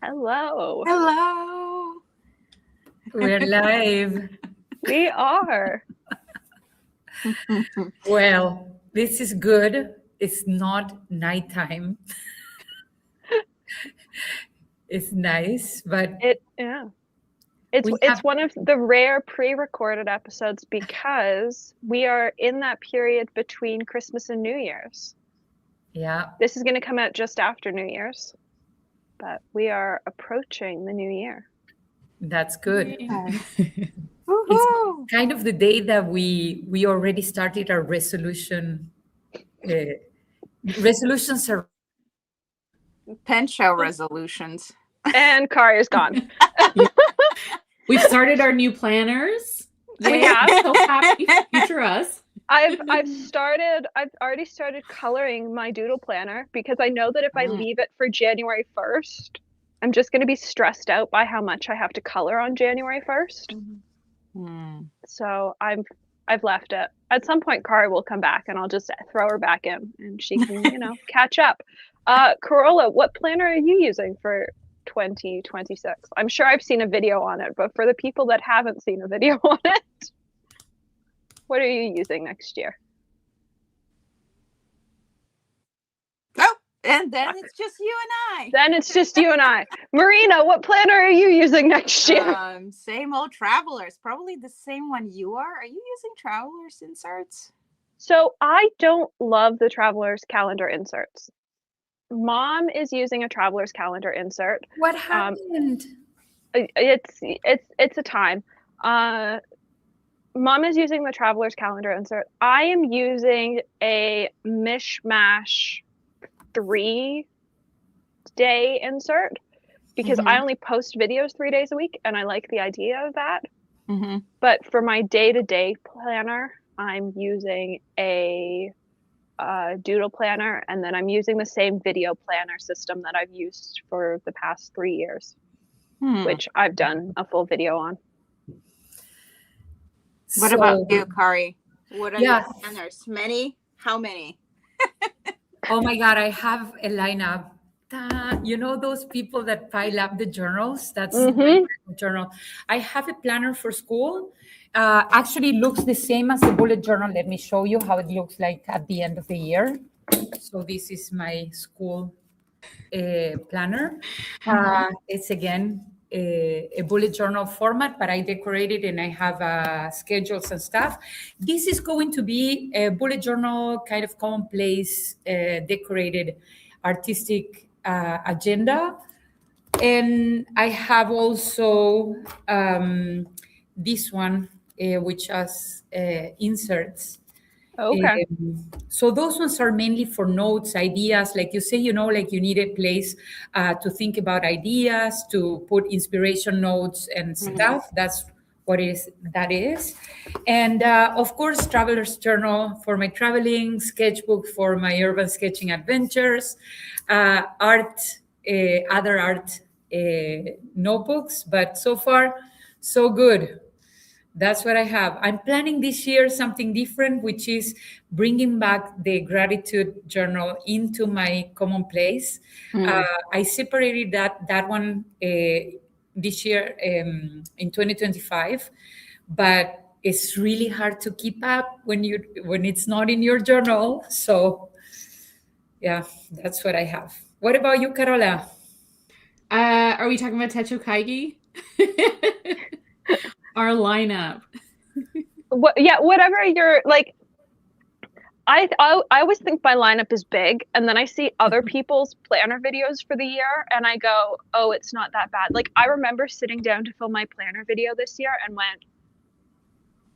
Hello. Hello. We're live. We are. Well, this is good. It's not nighttime. It's nice, but It's one of the rare pre-recorded episodes because we are in that period between Christmas and New Year's. yeah, This is going to come out just after New Year's, but we are approaching the new year. that's good. Yes. It's Woohoo. kind of the day that we already started our resolutions are Pen show resolutions. And Kari is gone. We've started our new planners. We have. So happy, future us. I've already started coloring my doodle planner because I know that if I leave it for January 1st, I'm just going to be stressed out by how much I have to color on January 1st. So I've left it. At some point, Kari will come back and I'll just throw her back in and she can, catch up. Carola, what planner are you using for 2026? I'm sure I've seen a video on it, but for the people that haven't seen a video on it, what are you using next year? Oh, and then it's just you and I. Then it's just you and I. Marina, what planner are you using next year? Same old Travelers. Probably the same one you are. Are you using Travelers inserts? So I don't love the Travelers calendar inserts. Mom is using a Travelers calendar insert. what happened? It's a time. Mom is using the Travelers calendar insert. I am using a mishmash 3-day insert because I only post videos 3 days a week and I like the idea of that. But for my day-to-day planner, I'm using a doodle planner, and then I'm using the same video planner system that I've used for the past 3 years, which I've done a full video on. What about you, Kari? What are your planners? Many? How many? Oh my God, I have a lineup. Those people that pile up the journals? That's my journal. I have a planner for school. Actually, it looks the same as the bullet journal. Let me show you how it looks like at the end of the year. So this is my school planner. It's again a bullet journal format, but I decorated and I have schedules and stuff. This is going to be a bullet journal, kind of commonplace, decorated, artistic agenda. And I have also this one, which has inserts. Okay. So those ones are mainly for notes, ideas, like you say, like you need a place to think about ideas, to put inspiration notes and stuff. That's what that is. And of course, Traveler's Journal for my traveling, sketchbook for my urban sketching adventures, art, other art notebooks. But so far, so good. That's what I have. I'm planning this year something different, which is bringing back the gratitude journal into my commonplace. I separated that one this year in 2025, but it's really hard to keep up when it's not in your journal. So yeah, that's what I have. What about you, Carola? Are we talking about Techo Kaigi? Our lineup. Whatever you're like. I always think my lineup is big, and then I see other people's planner videos for the year, and I go, "Oh, it's not that bad." Like I remember sitting down to film my planner video this year, and went,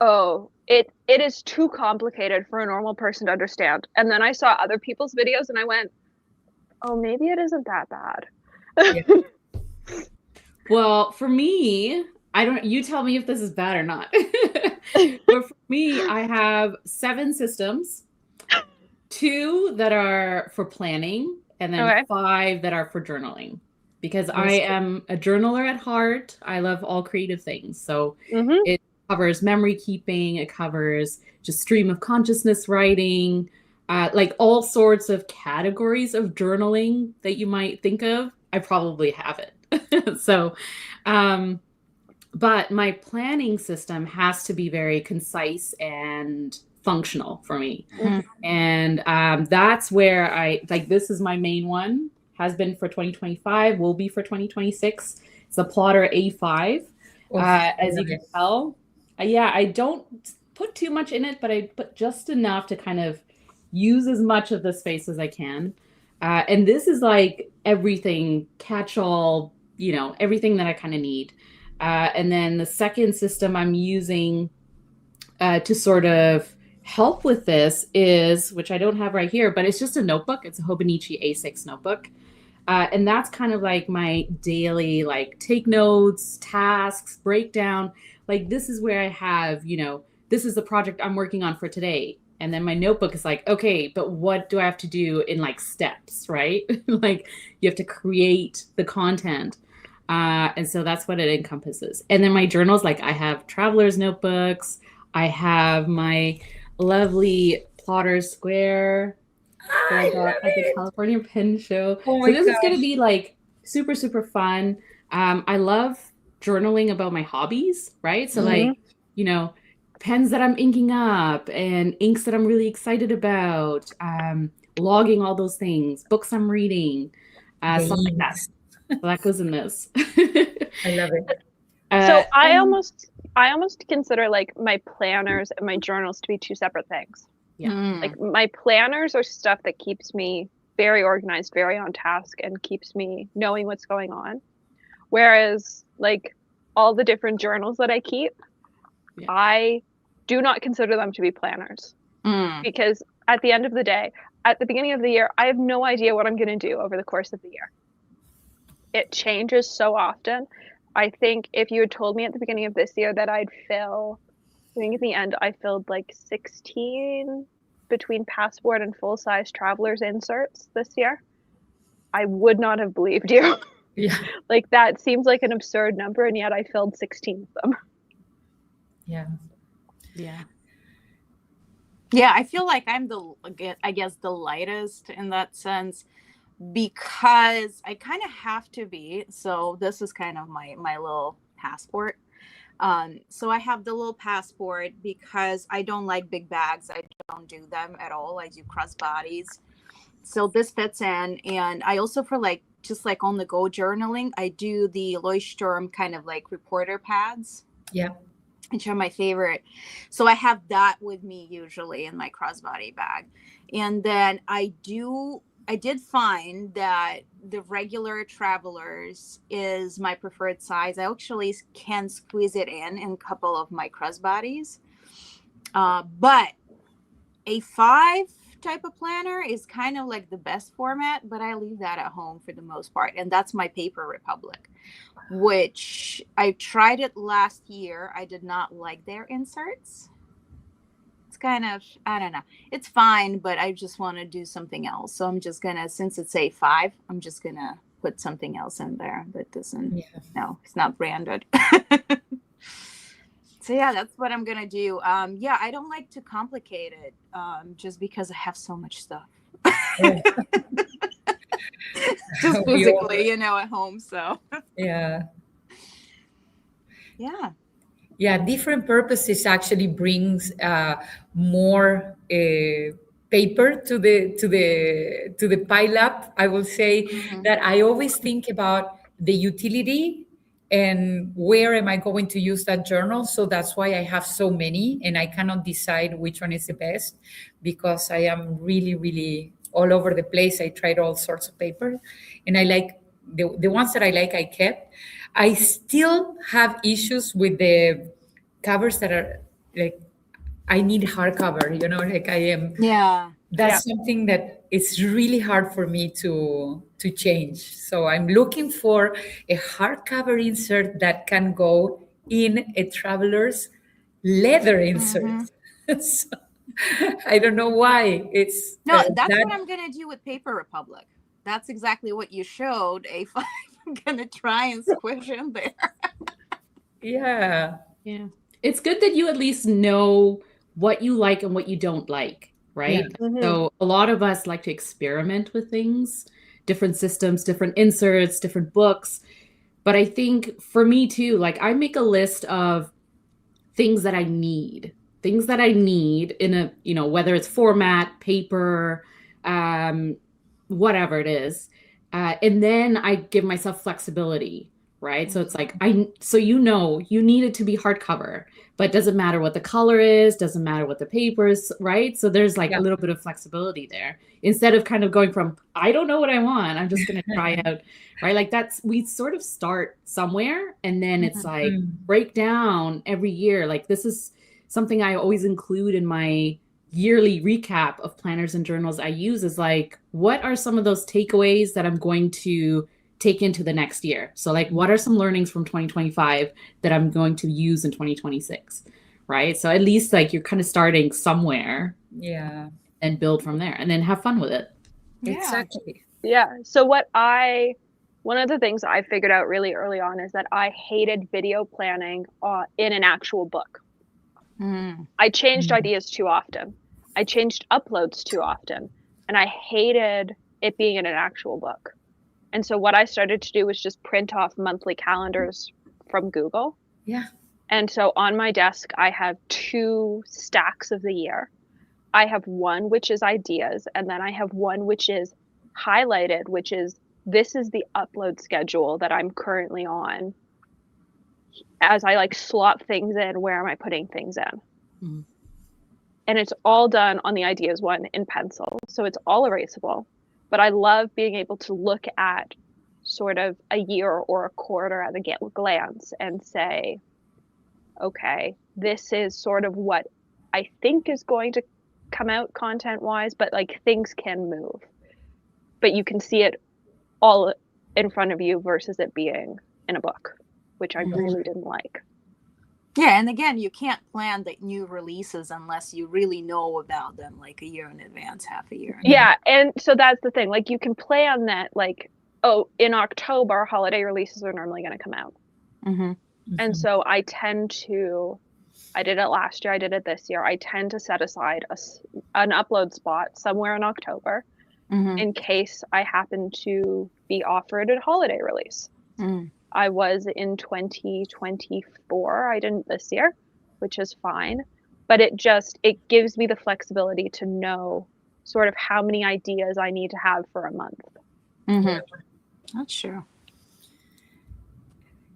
"Oh, it is too complicated for a normal person to understand." And then I saw other people's videos, and I went, "Oh, maybe it isn't that bad." Yeah. Well, for me, you tell me if this is bad or not. But for me, I have 7 systems, 2 that are for planning, and then 5 that are for journaling. Because I am a journaler at heart. I love all creative things. So it covers memory keeping. It covers just stream of consciousness writing, like all sorts of categories of journaling that you might think of. I probably have it. So, but my planning system has to be very concise and functional for me. And that's where I like, this is my main one, has been for 2025, will be for 2026. It's a plotter A5. As you can tell, yeah, I don't put too much in it, but I put just enough to kind of use as much of the space as I can. And this is like everything, catch all, you know, everything that I kind of need. And then the second system I'm using to sort of help with this is, which I don't have right here, but it's just a notebook. It's a Hobonichi A6 notebook. And that's kind of like my daily, like, take notes, tasks, breakdown. Like, this is where I have, you know, this is the project I'm working on for today. And then my notebook is like, okay, but what do I have to do in like steps, right? Like, you have to create the content. And so that's what it encompasses. And then my journals, like, I have traveler's notebooks. I have my lovely plotter square that I got at the California Pen Show. So this is going to be like super, super fun. I love journaling about my hobbies, right? So like, you know, pens that I'm inking up and inks that I'm really excited about, logging all those things, books I'm reading, stuff like that. So that goes in this. I love it. So I almost consider like my planners and my journals to be two separate things. Yeah. Like, my planners are stuff that keeps me very organized, very on task, and keeps me knowing what's going on. Whereas like all the different journals that I keep, I do not consider them to be planners. Because at the end of the day, at the beginning of the year, I have no idea what I'm going to do over the course of the year. It changes so often. I think if you had told me at the beginning of this year that I'd fill, I think at the end I filled like 16 between passport and full-size traveler's inserts this year, I would not have believed you. Yeah. Like, that seems like an absurd number, and yet I filled 16 of them. Yeah. Yeah. Yeah, I feel like I'm I guess the lightest in that sense, because I kind of have to be. So this is kind of my little passport. So I have the little passport because I don't like big bags. I don't do them at all. I do crossbodies. So this fits in. And I also, for like, just like on the go journaling, I do the Leuchtturm kind of like reporter pads. Yeah. Which are my favorite. So I have that with me usually in my crossbody bag. And then I did find that the regular travelers is my preferred size. I actually can squeeze it in a couple of my crossbodies. But A5 type of planner is kind of like the best format, but I leave that at home for the most part. And that's my Paper Republic, which I tried it last year. I did not like their inserts. It's kind of, I don't know. It's fine, but I just want to do something else. So I'm just going to, since it's A5, I'm just going to put something else in there that doesn't, no, it's not branded. So yeah, that's what I'm going to do. Yeah, I don't like to complicate it just because I have so much stuff. Just physically, you know, at home. So yeah. Yeah. Yeah, different purposes actually brings more paper to the pile up. I will say that I always think about the utility and where am I going to use that journal. So that's why I have so many, and I cannot decide which one is the best because I am really, really all over the place. I tried all sorts of paper, and I like the ones that I like, I kept. I still have issues with the covers that are like, I need hardcover, you know, like I am. Yeah. That's something that it's really hard for me to change. So I'm looking for a hardcover insert that can go in a traveler's leather insert. So, I don't know why. It's no, that's what I'm gonna do with Paper Republic. That's exactly what you showed. A5. I'm gonna try and squish in there. Yeah. Yeah. It's good that you at least know what you like and what you don't like, right? Yeah. So a lot of us like to experiment with things, different systems, different inserts, different books. But I think for me too, like I make a list of things that I need in a, you know, whether it's format, paper, whatever it is. And then I give myself flexibility, right? So it's like, so you know, you need it to be hardcover, but it doesn't matter what the color is, doesn't matter what the paper is, right? So there's like a little bit of flexibility there instead of kind of going from, I don't know what I want, I'm just going to try out, right? Like we sort of start somewhere and then it's like break down every year. Like this is something I always include in my yearly recap of planners and journals I use is like, what are some of those takeaways that I'm going to take into the next year? So like, what are some learnings from 2025 that I'm going to use in 2026, right? So at least like you're kind of starting somewhere, and build from there and then have fun with it. Exactly. Yeah. So one of the things I figured out really early on is that I hated video planning in an actual book. I changed ideas too often. I changed uploads too often. And I hated it being in an actual book. And so what I started to do was just print off monthly calendars from Google. Yeah. And so on my desk, I have 2 stacks of the year. I have one which is ideas, and then I have one which is highlighted, which is this is the upload schedule that I'm currently on. As I like slot things in, where am I putting things in? And it's all done on the ideas one in pencil. So it's all erasable. But I love being able to look at sort of a year or a quarter at a glance and say, okay, this is sort of what I think is going to come out content-wise, but like things can move. But you can see it all in front of you versus it being in a book, which I really didn't like. Yeah, and again, you can't plan the new releases unless you really know about them like a year in advance, half a year. Yeah, and so that's the thing. Like you can plan that, like, oh, in October, holiday releases are normally going to come out. And so I did it last year, I did it this year. I tend to set aside an upload spot somewhere in October in case I happen to be offered a holiday release. I was in 2024. I didn't this year, which is fine. But it gives me the flexibility to know sort of how many ideas I need to have for a month. That's true.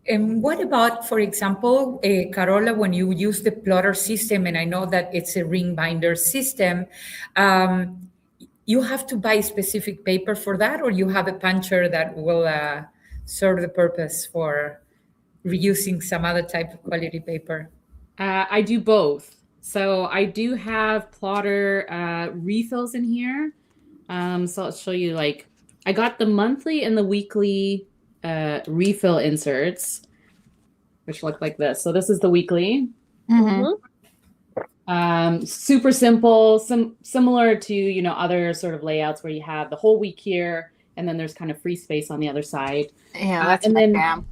And what about, for example, Carola, when you use the plotter system, and I know that it's a ring binder system, you have to buy specific paper for that, or you have a puncher that will serve the purpose for reusing some other type of quality paper? I do both. So I do have plotter refills in here. So I'll show you, like, I got the monthly and the weekly refill inserts, which look like this. So this is the weekly. Super simple, similar to, you know, other sort of layouts where you have the whole week here, and then there's kind of free space on the other side. Yeah, that's and my then jam.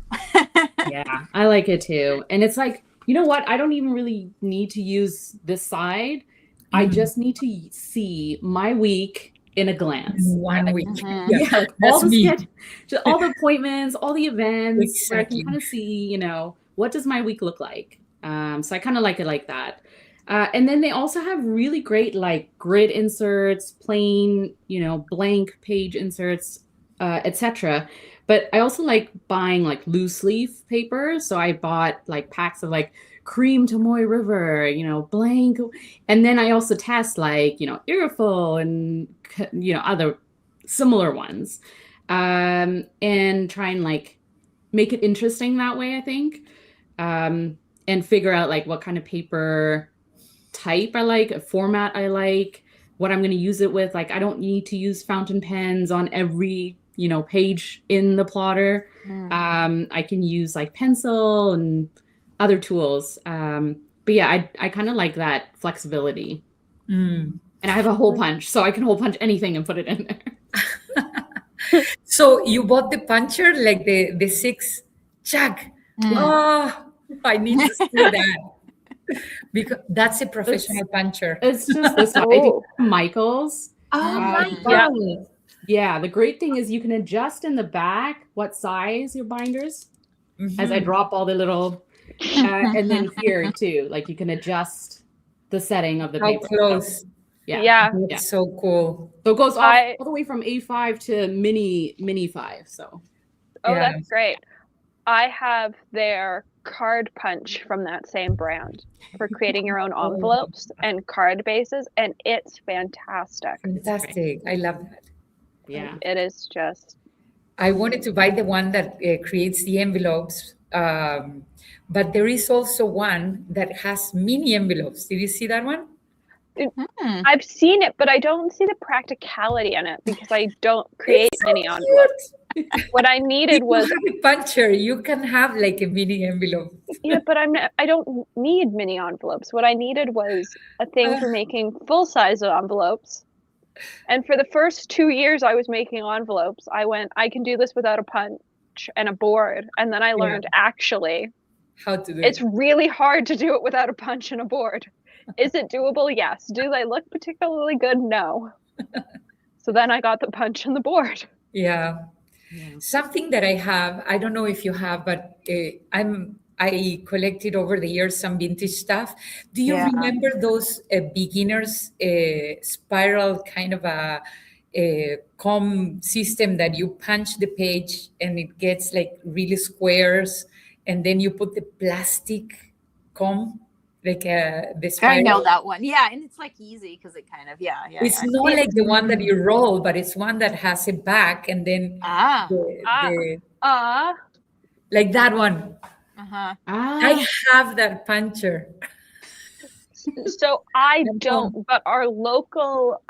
yeah, I like it too. And it's like, you know what? I don't even really need to use this side. I just need to see my week in a glance. One week. Yeah, all the appointments, all the events, where I can kind of see, you know, what does my week look like? So I kind of like it like that. And then they also have really great like grid inserts, plain, you know, blank page inserts, etc. But I also like buying like loose leaf paper. So I bought like packs of like Cream Tomoe River, you know, blank. And then I also test like, you know, Irriful and, you know, other similar ones. And try and like make it interesting that way, I think. And figure out like what kind of paper type I like, a format I like, what I'm going to use it with. Like, I don't need to use fountain pens on every, you know, page in the plotter. I can use like pencil and other tools. But yeah, I kind of like that flexibility. And I have a hole punch, so I can hole punch anything and put it in there. So you bought the puncher, like the 6 chuck. Oh, I need to see that. Because that's a professional puncher. It's just this one. I think Michael's. Oh my God. Yeah, the great thing is you can adjust in the back what size your binders as I drop all the little, and then here too, like you can adjust the setting of the How paper. close. Yeah. That's so cool. So it goes all the way from A5 to mini 5. So. Oh, that's great. I have their card punch from that same brand for creating your own envelopes and card bases, and it's fantastic. Fantastic. I love that. Yeah. It is just. I wanted to buy the one that creates the envelopes, but there is also one that has mini envelopes. Did you see that one? I've seen it, but I don't see the practicality in it because I don't create mini envelopes. What I needed was a puncher. You can have like a mini envelope. Yeah, but I don't need mini envelopes. What I needed was a thing for making full size envelopes. And for the first 2 years I was making envelopes, I can do this without a punch and a board. And then I learned actually how to do it. It's really hard to do it without a punch and a board. Is it doable? Yes. Do they look particularly good? No. So then I got the punch and the board. Yeah. Something that I have, I don't know if you have, but I collected over the years some vintage stuff. Do you remember those beginners spiral kind of a comb system that you punch the page and it gets like really squares, and then you put the plastic comb? Like the spiral. I know that one. Yeah, and it's like easy because it kind of It's not like the one that you roll, but it's one that has a back and then like that one. I have that puncher. So I don't, but our local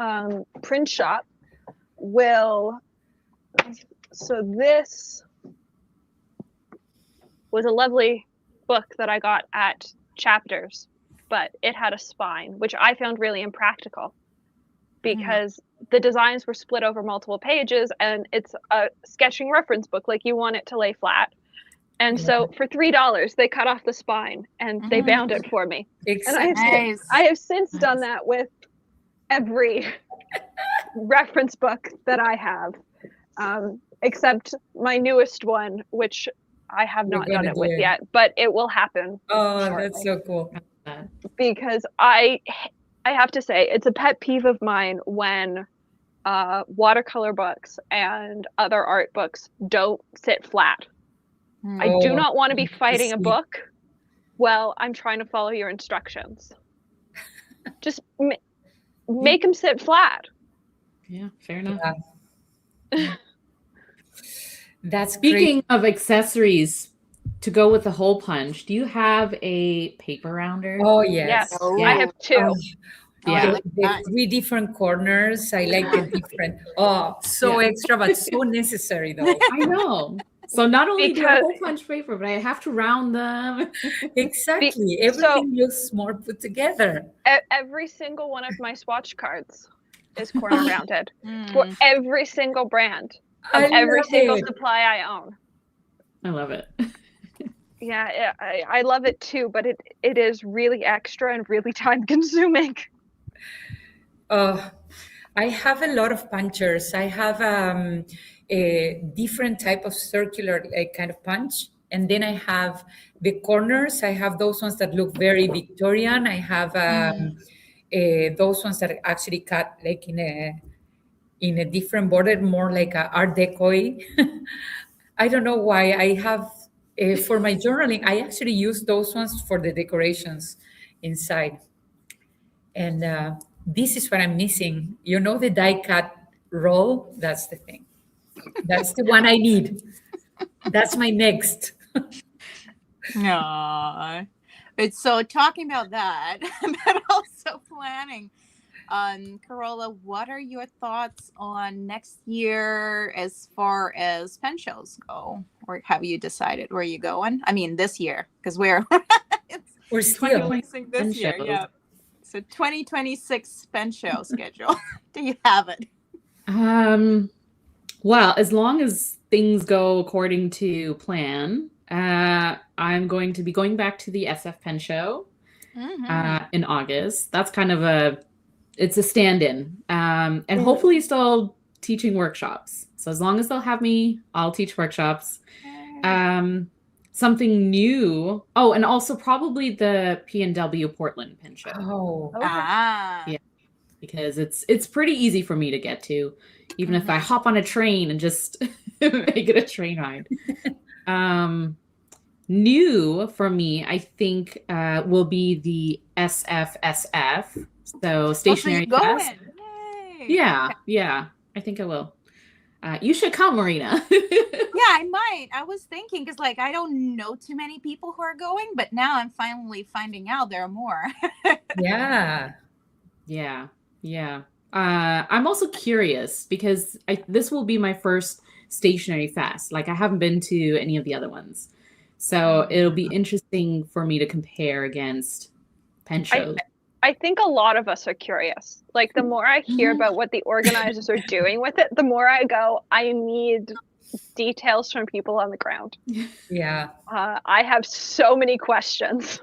print shop will. So this was a lovely book that I got at Chapters, but it had a spine, which I found really impractical because the designs were split over multiple pages, and it's a sketching reference book. Like, you want it to lay flat. And so for $3, they cut off the spine and they bound it for me. Exactly. And I have since done that with every reference book that I have, except my newest one, which I have not done it with yet, but it will happen. Oh, shortly. That's so cool. Because I have to say, it's a pet peeve of mine when watercolor books and other art books don't sit flat. I do not want to be fighting a book while I'm trying to follow your instructions. Just make them sit flat. Yeah, fair enough. Yeah. That's Speaking of accessories to go with the hole punch, do you have a paper rounder? Oh, yes. I have two. The 3 different corners. I like the different. Oh, so extra, but so necessary, though. I know. So not only do I hole punch paper, but I have to round them. Exactly. Everything looks more put together. Every single one of my swatch cards is corner rounded for every single brand. Of every single supply I own. I love it. Yeah, I love it too, but it is really extra and really time consuming. I have a lot of punchers. I have a different type of circular kind of punch. And then I have the corners. I have those ones that look very Victorian. I have those ones that are actually cut like in a different border, more like a Art Deco-y. I don't know why. I have, for my journaling, I actually use those ones for the decorations inside. And this is what I'm missing. You know, the die cut roll? That's the thing. That's the one I need. That's my next. No. It's so talking about that, but also planning. Carola, what are your thoughts on next year as far as pen shows go? Or have you decided where you're going? I mean, this year, because we're still 2026 this year. Yeah. So 2026 pen show schedule. Do you have it? Well, as long as things go according to plan, I'm going to be going back to the SF Pen Show in August. That's kind of it's a stand-in, and hopefully still teaching workshops. So as long as they'll have me, I'll teach workshops. something new. Oh, and also probably the P&W Portland pin show. Oh, Ah. Yeah. Because it's pretty easy for me to get to, even if I hop on a train and just make it a train ride. New for me, I think, will be the SFSF, so Stationary so you're Fest. going. Yay. Yeah, yeah, I think I will. You should come, Marina. Yeah, I might. I was thinking because like I don't know too many people who are going, but now I'm finally finding out there are more. yeah. Yeah, yeah. I'm also curious because this will be my first stationary fest. Like I haven't been to any of the other ones. So it'll be interesting for me to compare against pen shows. I think a lot of us are curious. Like the more I hear about what the organizers are doing with it, the more I go, I need details from people on the ground. Yeah. I have so many questions.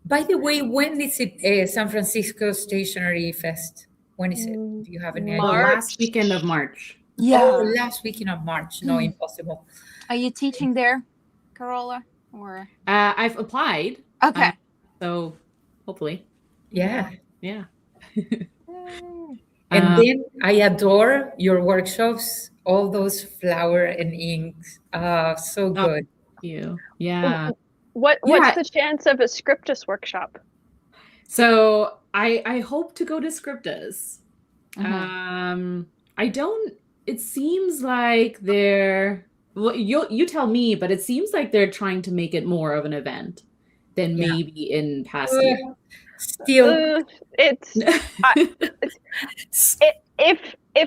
By the way, when is it San Francisco Stationery Fest? When is it? Do you have any idea? Last weekend of March. Yeah. Oh, last weekend of March. No, impossible. Are you teaching there, Carola? Or I've applied. okay. So hopefully. Yeah. Yeah. And then I adore your workshops, all those flower and inks. So good. Thank you. Yeah. What's the chance of a Scriptus workshop? So I hope to go to Scriptus. I don't, it seems like they're, well, you tell me, but it seems like they're trying to make it more of an event than maybe in past years. Still, if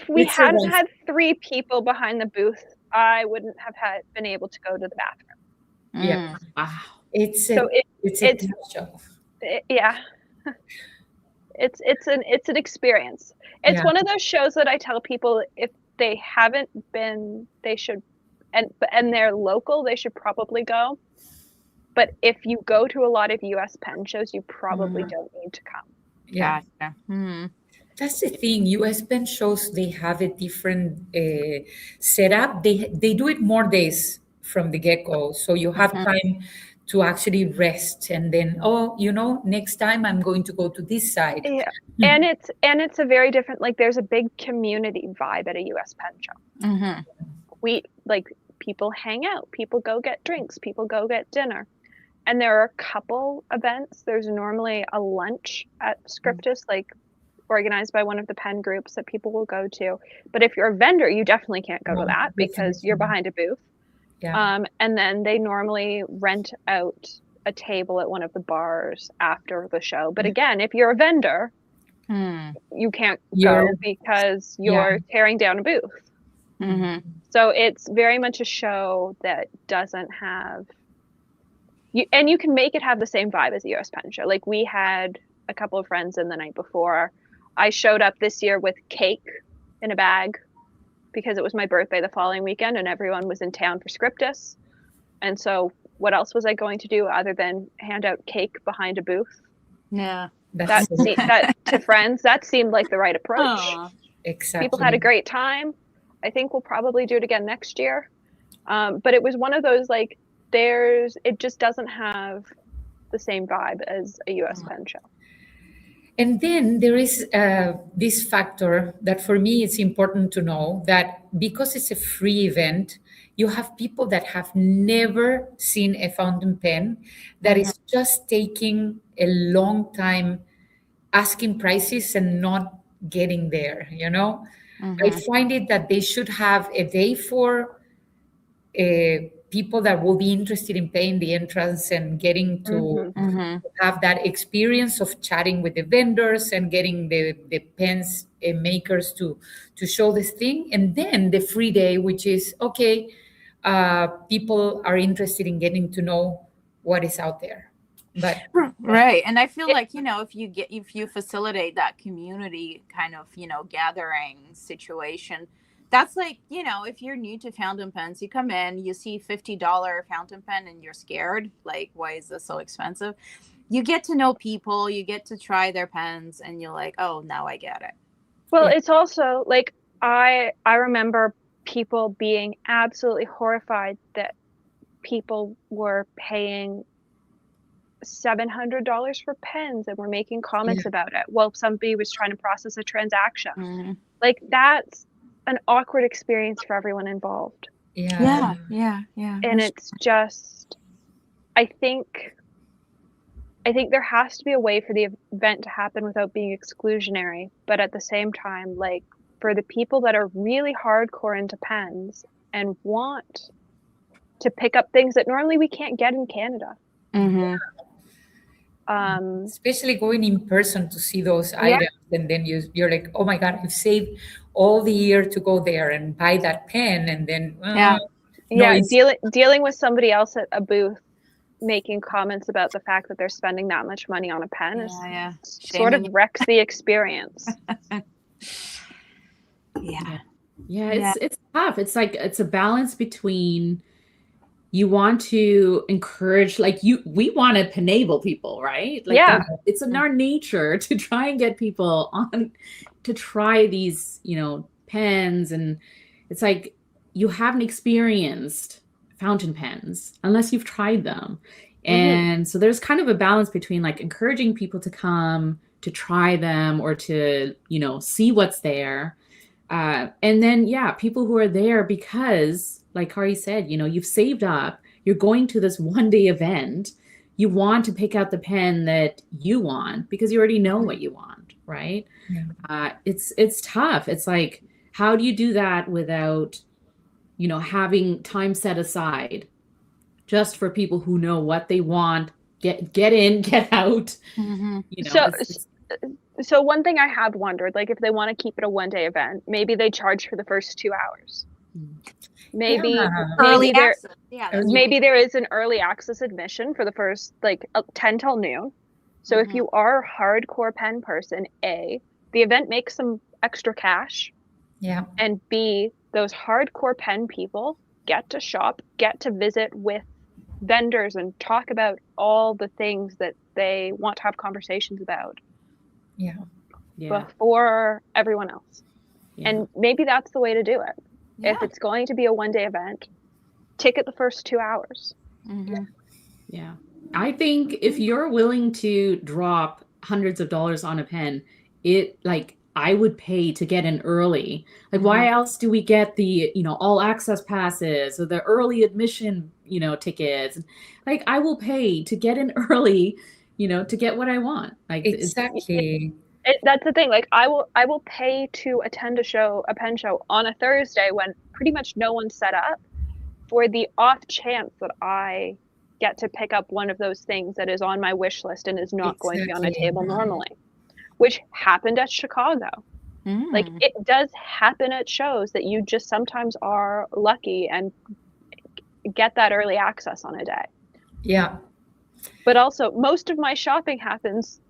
we hadn't had 3 people behind the booth, I wouldn't have been able to go to the bathroom. Yeah. Wow. It's an experience. It's one of those shows that I tell people if they haven't been, they should, and they're local, they should probably go. But if you go to a lot of US pen shows, you probably don't need to come. Yeah. That's the thing. US pen shows, they have a different setup. They do it more days from the get-go. So you have time to actually rest and then, next time I'm going to go to this side. Yeah. And it's a very different, like there's a big community vibe at a US pen show. We people hang out, people go get drinks, people go get dinner. And there are a couple events. There's normally a lunch at Scriptus, like organized by one of the pen groups that people will go to. But if you're a vendor, you definitely can't go to that because you're behind a booth. Yeah. And then they normally rent out a table at one of the bars after the show. But again, if you're a vendor, you can't go because you're tearing down a booth. So it's very much a show that doesn't have, and you can make it have the same vibe as a US pen show. Like we had a couple of friends in the night before. I showed up this year with cake in a bag because it was my birthday the following weekend and everyone was in town for Scriptus. And so what else was I going to do other than hand out cake behind a booth? Yeah. That to friends, that seemed like the right approach. Exactly. People had a great time. I think we'll probably do it again next year. But it was one of those like, it just doesn't have the same vibe as a US pen show. And then there is this factor that for me it's important to know that because it's a free event, you have people that have never seen a fountain pen that is just taking a long time asking prices and not getting there, I find it that they should have a day for people that will be interested in paying the entrance and getting to have that experience of chatting with the vendors and getting the pens makers to show this thing. And then the free day, which is, people are interested in getting to know what is out there. But right. And I feel like, if you facilitate that community kind of, gathering situation, that's like, if you're new to fountain pens, you come in, you see $50 fountain pen and you're scared. Like, why is this so expensive? You get to know people, you get to try their pens and you're like, oh, now I get it. Well, it's also like, I remember people being absolutely horrified that people were paying $700 for pens and were making comments about it while somebody was trying to process a transaction. Like, that's an awkward experience for everyone involved. Yeah. And it's just, I think there has to be a way for the event to happen without being exclusionary, but at the same time, like, for the people that are really hardcore into pens and want to pick up things that normally we can't get in Canada. Especially going in person to see those items, and then you're like, oh my God, I've saved all the year to go there and buy that pen, and then dealing with somebody else at a booth making comments about the fact that they're spending that much money on a pen is sort of wrecks the experience. It's tough. It's like, it's a balance between, you want to encourage, like, we want to enable people, right? Like, it's in our nature to try and get people on to try these, pens. And it's like, you haven't experienced fountain pens unless you've tried them. And so there's kind of a balance between, like, encouraging people to come to try them or to, see what's there. And then, people who are there because, like Kari said, you've saved up, you're going to this one-day event, you want to pick out the pen that you want because you already know what you want, right? It's tough. It's like, how do you do that without, having time set aside just for people who know what they want, get in, get out. So one thing I have wondered, like, if they want to keep it a one-day event, maybe they charge for the first 2 hours. Maybe there is an early access admission for the first, like, 10 till noon. So if you are a hardcore pen person, A, the event makes some extra cash. And B, those hardcore pen people get to shop, get to visit with vendors and talk about all the things that they want to have conversations about before everyone else. And maybe that's the way to do it. If it's going to be a one-day event, ticket the first 2 hours. I think if you're willing to drop hundreds of dollars on a pen, I would pay to get in early. Like, why else do we get the, all access passes or the early admission, tickets? Like, I will pay to get in early, to get what I want. Like, exactly. That's the thing. Like, I will pay to attend a pen show on a Thursday when pretty much no one's set up, for the off chance that I get to pick up one of those things that is on my wish list and is not going to be on a table normally, which happened at Chicago. Like, it does happen at shows that you just sometimes are lucky and get that early access on a day. But also, most of my shopping happens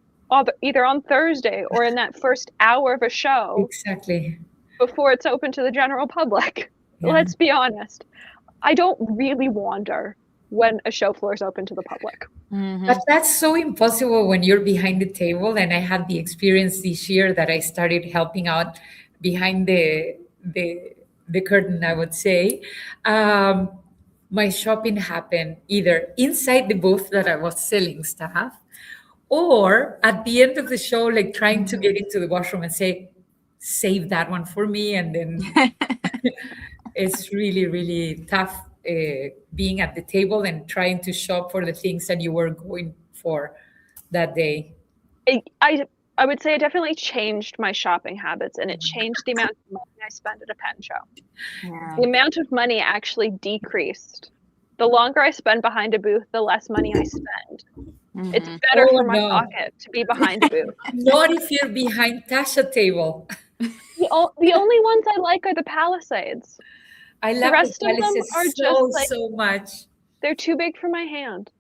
either on Thursday or in that first hour of a show. Before it's open to the general public. Let's be honest. I don't really wander when a show floor is open to the public. But that's so impossible when you're behind the table. And I had the experience this year that I started helping out behind the curtain, I would say. My shopping happened either inside the booth that I was selling stuff, or at the end of the show, like, trying to get into the washroom and say, save that one for me. And then it's really, really tough being at the table and trying to shop for the things that you were going for that day. I would say it definitely changed my shopping habits, and it changed the amount of money I spend at a pen show. The amount of money actually decreased. The longer I spend behind a booth, the less money I spend. It's better for my pocket to be behind a booth. Not if you're behind Tasha table. The only ones I like are the Palisades. I love the rest the of them are just like, so much. They're too big for my hand.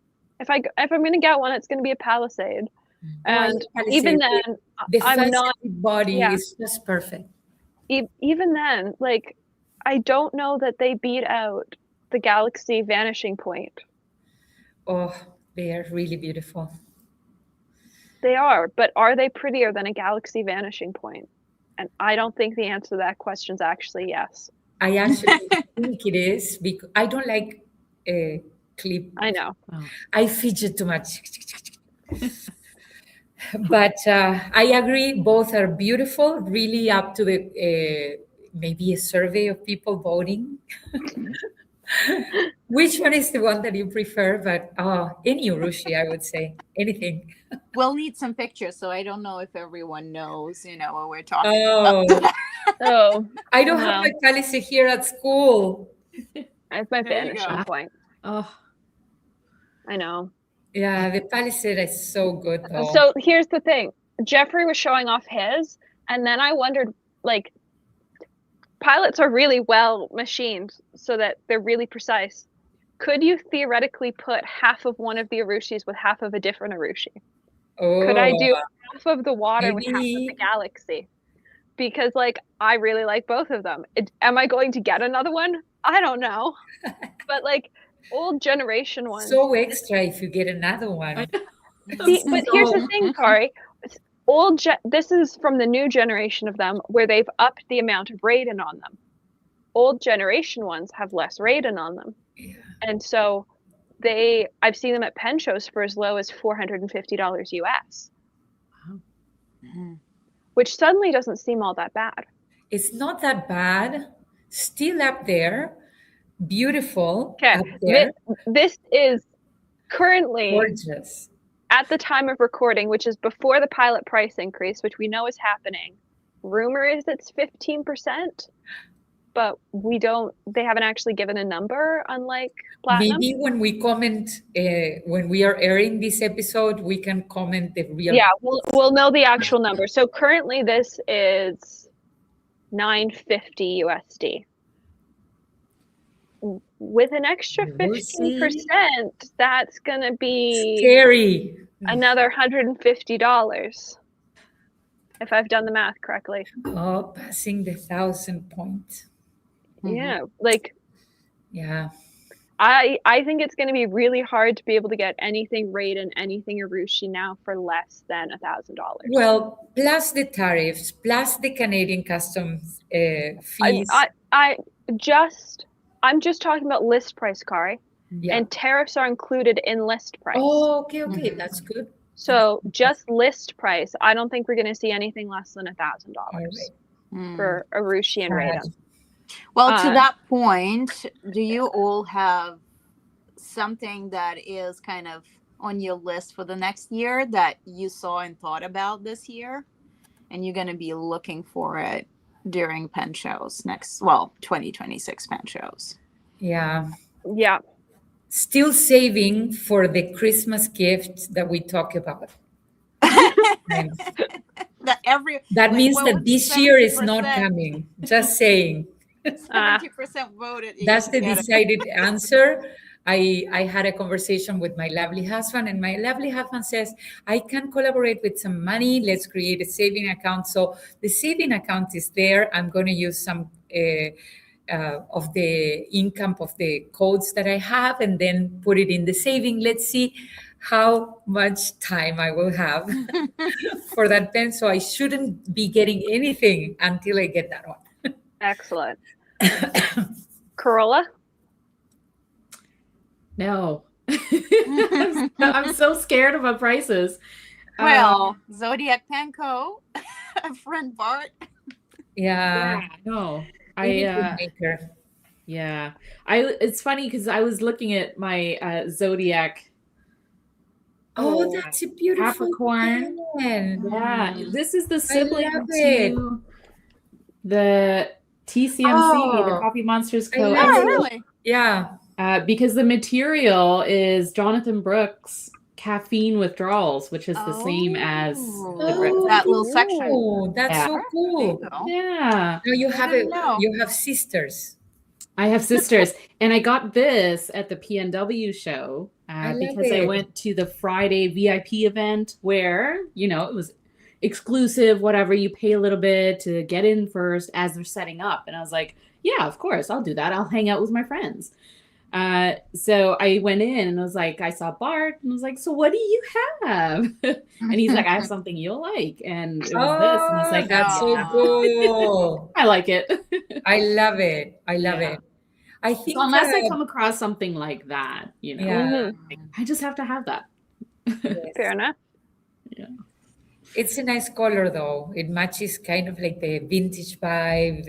If I'm gonna get one, it's gonna be a Palisade. And even then, I'm not. Body is just perfect. Even then, like, I don't know that they beat out the Galaxy Vanishing Point. Oh, they are really beautiful. They are, but are they prettier than a Galaxy Vanishing Point? And I don't think the answer to that question is actually yes. I actually think it is, because I don't like clip. I know. Oh. I fidget too much. But I agree, both are beautiful, really up to the maybe a survey of people voting. Which one is the one that you prefer? But any urushi, I would say, anything. We'll need some pictures, so I don't know if everyone knows, what we're talking Oh, about. Oh, I don't have my Palace here at school. that's my There you go. vanishing point. Oh, I know. Yeah, the Palisade is so good, though. So here's the thing. Jeffrey was showing off his, and then I wondered, like, pilots are really well machined so that they're really precise. Could you theoretically put half of one of the Arushis with half of a different Arushi? Could I do half of the water with half of the maybe. galaxy? Because, like, I really like both of them. Am I going to get another one? I don't know. But, like, old generation ones. So extra if you get another one. See, but here's the thing, Kari. This is from the new generation of them where they've upped the amount of radon on them. Old generation ones have less radon on them. Yeah. And so I've seen them at pen shows for as low as $450 US. wow. Mm-hmm. Which suddenly doesn't seem all that bad. It's not that bad. Still up there. Beautiful. Okay. Up there. This is currently, Gorgeous. at the time of recording, which is before the pilot price increase, which we know is happening. Rumor is it's 15%, but they haven't actually given a number, unlike platinum. Maybe when we comment, when we are airing this episode, we can comment the real. Yeah, we'll know the actual number. So currently this is $950 USD. With an extra 15%, that's gonna be Scary. another $150. If I've done the math correctly. Oh, passing the 1,000 point. Yeah, like Yeah. I think it's going to be really hard to be able to get anything Raiden, anything Arushi now for less than $1,000. Well, plus the tariffs, plus the Canadian customs fees. I'm just talking about list price, Kari, Yeah. and tariffs are included in list price. Oh, okay, that's good. So just list price, I don't think we're going to see anything less than $1,000 for Arushi and Raiden. Well, to that point, do you all have something that is kind of on your list for the next year that you saw and thought about this year, and you're going to be looking for it during pen shows 2026 pen shows? Yeah. Yeah. Still saving for the Christmas gift that we talk about. That means that this year is not coming. Just saying. 70% voted. That's the decided answer. I had a conversation with my lovely husband, and my lovely husband says, I can collaborate with some money. Let's create a saving account. So the saving account is there. I'm going to use some of the income of the codes that I have and then put it in the saving. Let's see how much time I will have for that pen. So I shouldn't be getting anything until I get that one. Excellent. Carola? No. I'm so scared about prices. Well, Zodiac Penco, a friend Bart. Yeah. No. Yeah. It's funny because I was looking at my Zodiac. Oh, that's a beautiful Capricorn. pen. Yeah. This is the sibling love to the TCMC, the Coffee Monsters Co. Oh, really? Yeah. Because the material is Jonathan Brooks' caffeine withdrawals, which is the same as that little section. Oh, that's so cool. Yeah. No, you have sisters. I have sisters, and I got this at the PNW show because I went to the Friday VIP event where, it was exclusive, whatever, you pay a little bit to get in first as they're setting up. And I was like, yeah, of course, I'll do that. I'll hang out with my friends. So I went in and I was like, I saw Bart and I was like, so what do you have? And he's like, I have something you'll like. And it was this. And I was like, that's so cool. I like it. I love it. I I think So unless I come across something like that, yeah, like, I just have to have that. yes. Fair enough. Yeah. It's a nice color though. It matches kind of like the vintage vibe,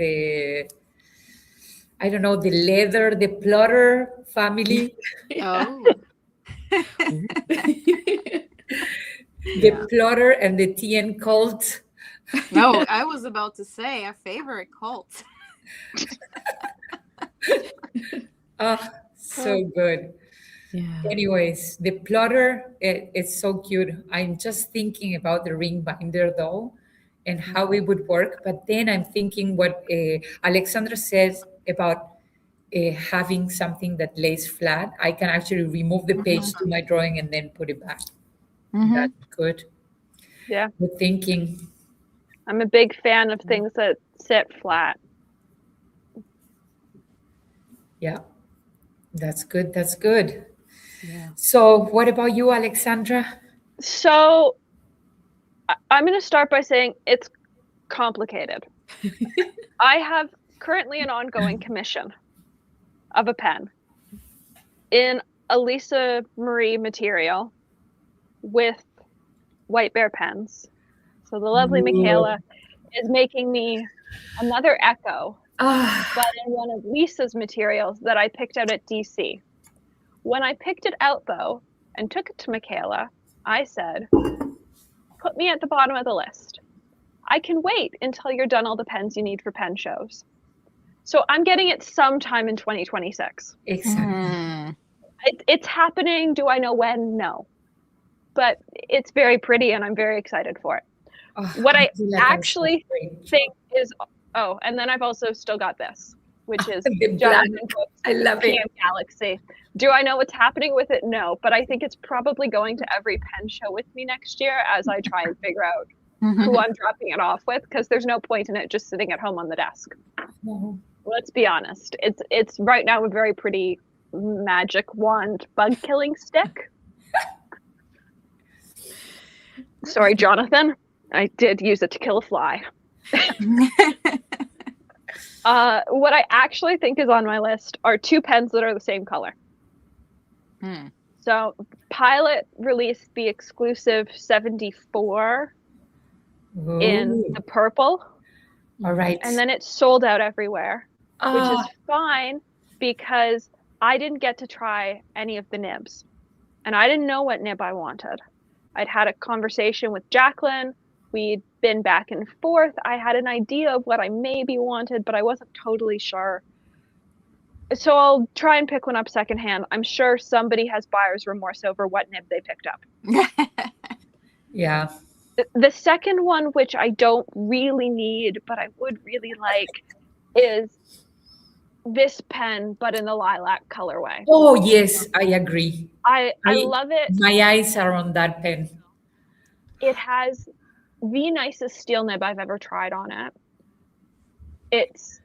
I don't know, the leather, the plotter family, Oh. the plotter and the TN cult. No, I was about to say a favorite cult. Ah, so good. Yeah. Anyways, the plotter, it's so cute. I'm just thinking about the ring binder though and how it would work. But then I'm thinking what Alexandra says about having something that lays flat. I can actually remove the page to my drawing and then put it back. That's good. Yeah. Good thinking. I'm a big fan of things that sit flat. Yeah, that's good. That's good. Yeah. So, what about you, Alexandra? So I'm going to start by saying it's complicated. I have currently an ongoing commission of a pen in a Lisa Marie material with white bear pens. So the lovely Michaela is making me another Echo, Ah, but in one of Lisa's materials that I picked out at DC. When I picked it out though and took it to Michaela, I said, put me at the bottom of the list. I can wait until you're done all the pens you need for pen shows. So I'm getting it sometime in 2026. exactly. It's happening. Do I know when? No. But it's very pretty and I'm very excited for it. Oh, What I feel like I'm so actually great. think is, oh, and then I've also still got this, which is The black. Jonathan Cook's I love it. Camp Galaxy. Do I know what's happening with it? No, but I think it's probably going to every pen show with me next year as I try and figure out who I'm dropping it off with, because there's no point in it just sitting at home on the desk. No. Let's be honest. It's right now a very pretty magic wand bug killing stick. Sorry, Jonathan. I did use it to kill a fly. What I actually think is on my list are two pens that are the same color. So Pilot released the exclusive 74 in Ooh. the purple, All right. and then it sold out everywhere, which Ah, is fine because I didn't get to try any of the nibs, and I didn't know what nib I wanted. I'd had a conversation with Jacqueline. We'd been back and forth. I had an idea of what I maybe wanted, but I wasn't totally sure. So I'll try and pick one up secondhand. I'm sure somebody has buyer's remorse over what nib they picked up. yeah. The second one, which I don't really need, but I would really like, is this pen, but in the lilac colorway. Oh, yes, I agree. I love it. My eyes are on that pen. It has the nicest steel nib I've ever tried on it. It's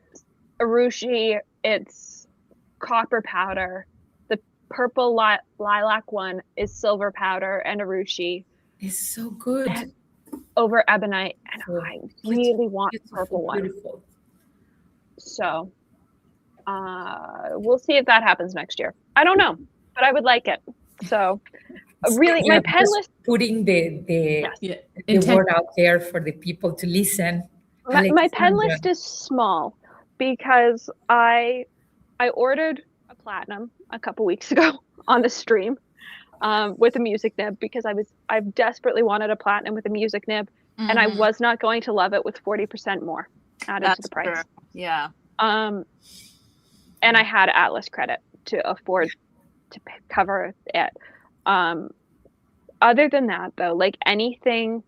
urushi, it's copper powder. The purple lilac one is silver powder and urushi It's so good. over ebonite, and Oh, I really want the beautiful, purple one. beautiful. So we'll see if that happens next year. I don't know, but I would like it. So really, Yeah, my pen just list. putting the Yeah. the word out there for the people to listen. My pen Alexandra. list is small because I ordered a platinum a couple weeks ago on the stream with a music nib because I've desperately wanted a platinum with a music nib, and I was not going to love it with 40% more added to the price. True. Yeah. And I had Atlas credit to afford to cover it. Other than that, though, like anything,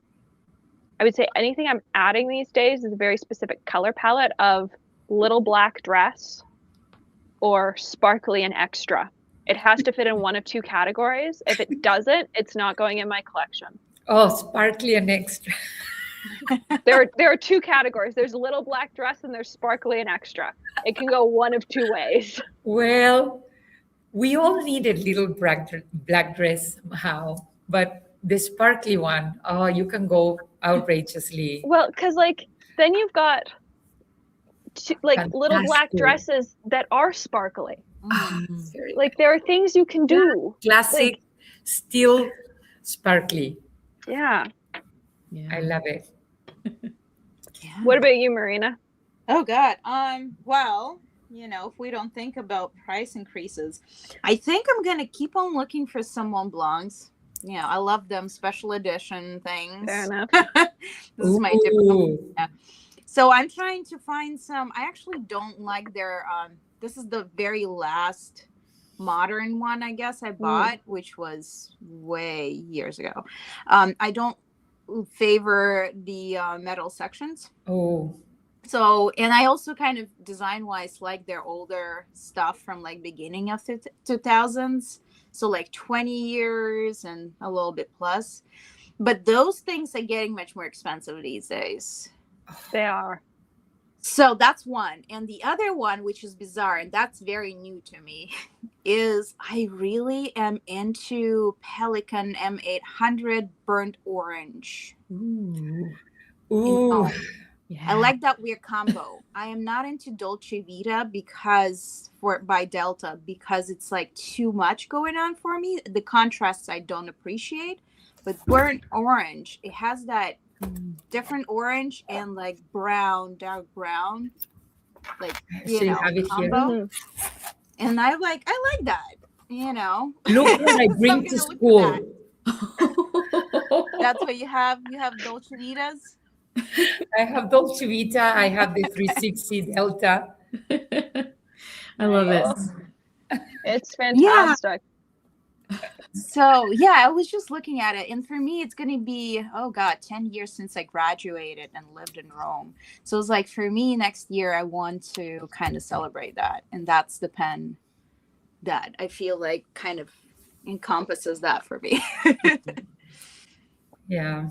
I would say anything I'm adding these days is a very specific color palette of little black dress or sparkly and extra. It has to fit in one of two categories. If it doesn't, it's not going in my collection. Oh, sparkly and extra. There are two categories. There's little black dress and there's sparkly and extra. It can go one of two ways. Well, we all need a little black dress somehow, but the sparkly one, oh, you can go outrageously. Well, because like then you've got like little black Fantastic. dresses that are sparkly. Very Like there are things you can do. classic, Like, still sparkly. yeah. I love it. What about you, Marina? Oh God. Well, if we don't think about price increases, I think I'm gonna keep on looking for some Mont Blancs. Yeah, I love them special edition things. Fair enough. This is my typical. Ooh. Yeah. So I'm trying to find some. I actually don't like their. This is the very last modern one I guess I bought, which was way years ago. I don't favor the metal sections. Oh. So, and I also kind of design wise like their older stuff from like beginning of 2000s. So like 20 years and a little bit plus. But those things are getting much more expensive these days. They are. So that's one. And the other one, which is bizarre, and that's very new to me, is I really am into Pelican M800 burnt orange. Ooh. Yeah. I like that weird combo. I am not into Dolce Vita by Delta because it's like too much going on for me. The contrasts I don't appreciate. But burnt orange, it has that different orange and like brown, dark brown, like So you have it here. combo. And I like that. Look what I bring I'm to gonna look school. for That's what you have. You have Dolce Vitas. I have Dolce Vita. I have the 360 Delta. I love it. It's fantastic. So yeah, I was just looking at it, and for me, it's gonna be 10 years since I graduated and lived in Rome. So it's like for me, next year I want to kind of celebrate that, and that's the pen that I feel like kind of encompasses that for me. Yeah.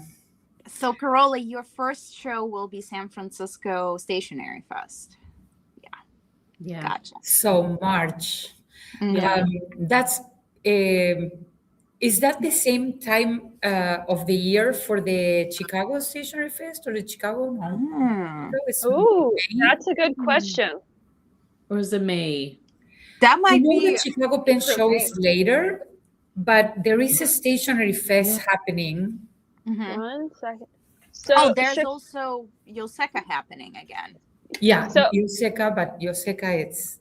So Carola, your first show will be San Francisco Stationery Fest. Yeah. Gotcha. So March. Mhm. That's is that the same time of the year for the Chicago Stationery Fest or the Chicago? No. Mm. It's Ooh, May. that's a good question. Or is it May? That I might know be the Chicago Pen Show is later, but there is a stationery fest happening. Mhm. 1 second. So there's also Yoseka happening again. Yeah, So- Yoseka, but Yoseka it's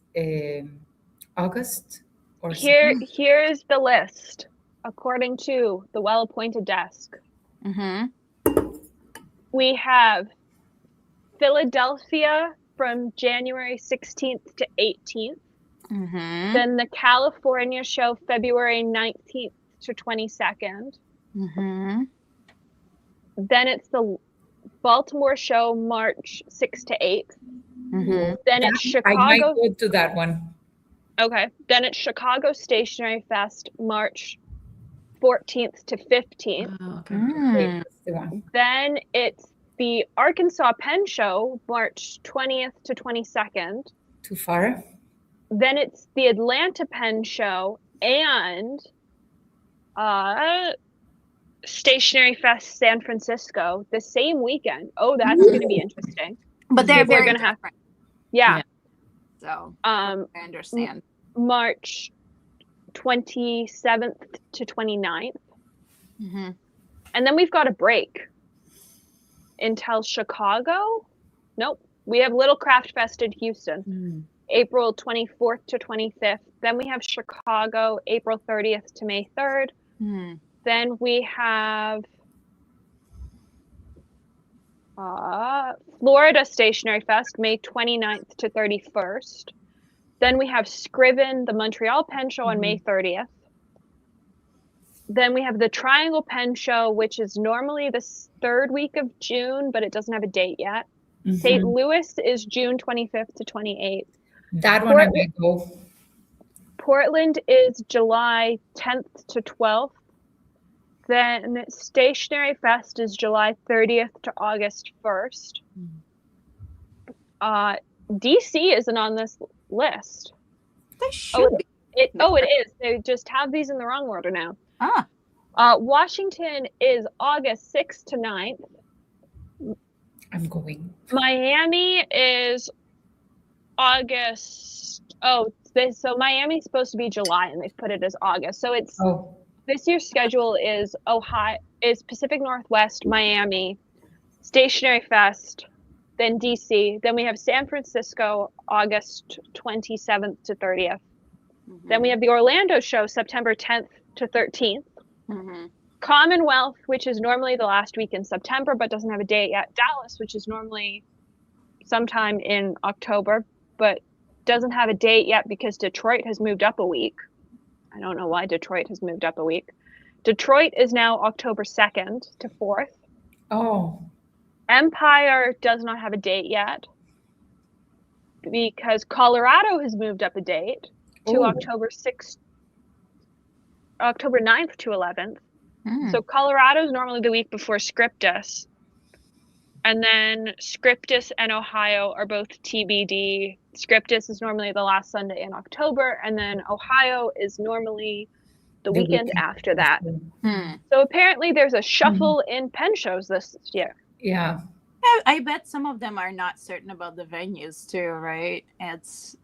August or here's the list according to the well-appointed desk. Mm-hmm. We have Philadelphia from January 16th to 18th. Mm-hmm. Then the California show February 19th to 22nd. Mm-hmm. Then it's the Baltimore show March 6th to 8th. Mm-hmm. Then it's I might Chicago. go to that one. Okay. Then it's Chicago Stationery Fest March 14th to 15th. Oh, okay. Okay, that's the one. Then it's the Arkansas Pen Show March 20th to 22nd. Too far? Then it's the Atlanta Pen Show and Stationery Fest San Francisco the same weekend. Oh, that's going to be interesting. But they're We're very gonna have- different. Yeah. So I understand. March 27th to 29th. Mm-hmm. And then we've got a break until Chicago. Nope. We have Little Craft Fest in Houston, April 24th to 25th. Then we have Chicago, April 30th to May 3rd. Mm-hmm. Then we have Florida Stationery Fest, May 29th to 31st. Then we have Scriven, the Montreal Pen Show on May 30th. Then we have the Triangle Pen Show, which is normally the third week of June, but it doesn't have a date yet. St. Louis is June 25th to 28th. That one I might go. Portland is July 10th to 12th. Then Stationery Fest is July 30th to August 1st. DC isn't on this list. They should be. It is. They just have these in the wrong order now. Washington is August 6th to 9th. I'm going. Miami is August. So Miami's supposed to be July, and they've put it as August. So it's Oh, this year's schedule is Pacific Northwest, Miami, Stationary Fest, then DC. Then we have San Francisco, August 27th to 30th. Then we have the Orlando show, September 10th to 13th. Commonwealth, which is normally the last week in September, but doesn't have a date yet. Dallas, which is normally sometime in October, but doesn't have a date yet because Detroit has moved up a week. I don't know why Detroit has moved up a week. Detroit is now October 2nd to 4th. oh, Empire does not have a date yet because Colorado has moved up a date to Ooh. October 9th to 11th. So Colorado is normally the week before Scriptus. And then Scriptus and Ohio are both TBD. Scriptus is normally the last Sunday in October, and then Ohio is normally the weekend after that. So apparently there's a shuffle in pen shows this year. Yeah. I bet some of them are not certain about the venues too, right? It's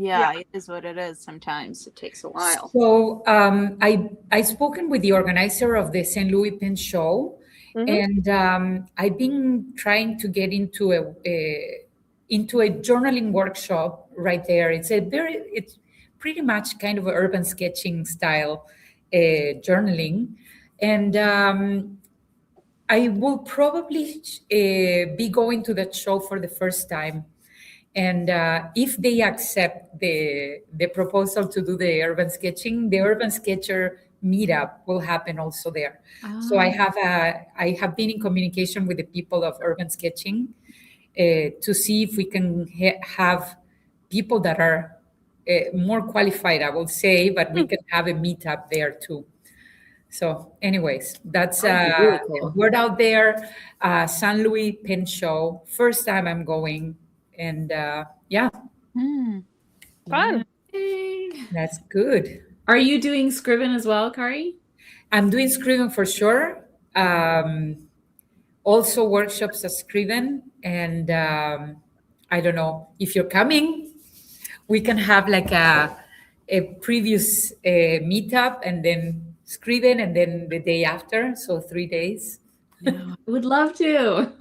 it is what it is. Sometimes it takes a while. So I spoken with the organizer of the St. Louis Pen Show, and I've been trying to get into a journaling workshop right there. It's pretty much kind of an urban sketching style journaling, and I will probably be going to that show for the first time. And if they accept the proposal to do the urban sketching, the urban sketcher meetup will happen also there. So I have been in communication with the people of urban sketching to see if we can have people that are more qualified, I will say, but we can have a meetup there too. So anyways, that's really cool. word out there. San Luis Pen Show, first time I'm going. And Fun. That's good. Are you doing Scriven as well, Kari? I'm doing Scriven for sure. Also workshops at Scriven. And I don't know if you're coming, we can have like a previous meetup and then Scriven and then the day after. So 3 days. I would love to.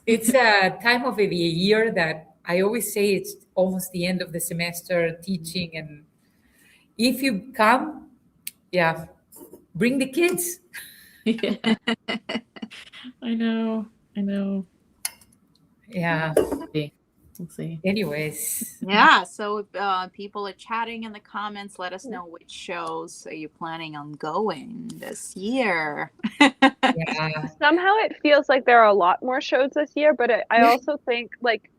It's a time of the year that I always say it's almost the end of the semester teaching. And if you come, bring the kids. Yeah. I know. Yeah. We'll see. Anyways. Yeah. So people are chatting in the comments. Let us know which shows are you planning on going this year. Yeah. Somehow it feels like there are a lot more shows this year, but I also think like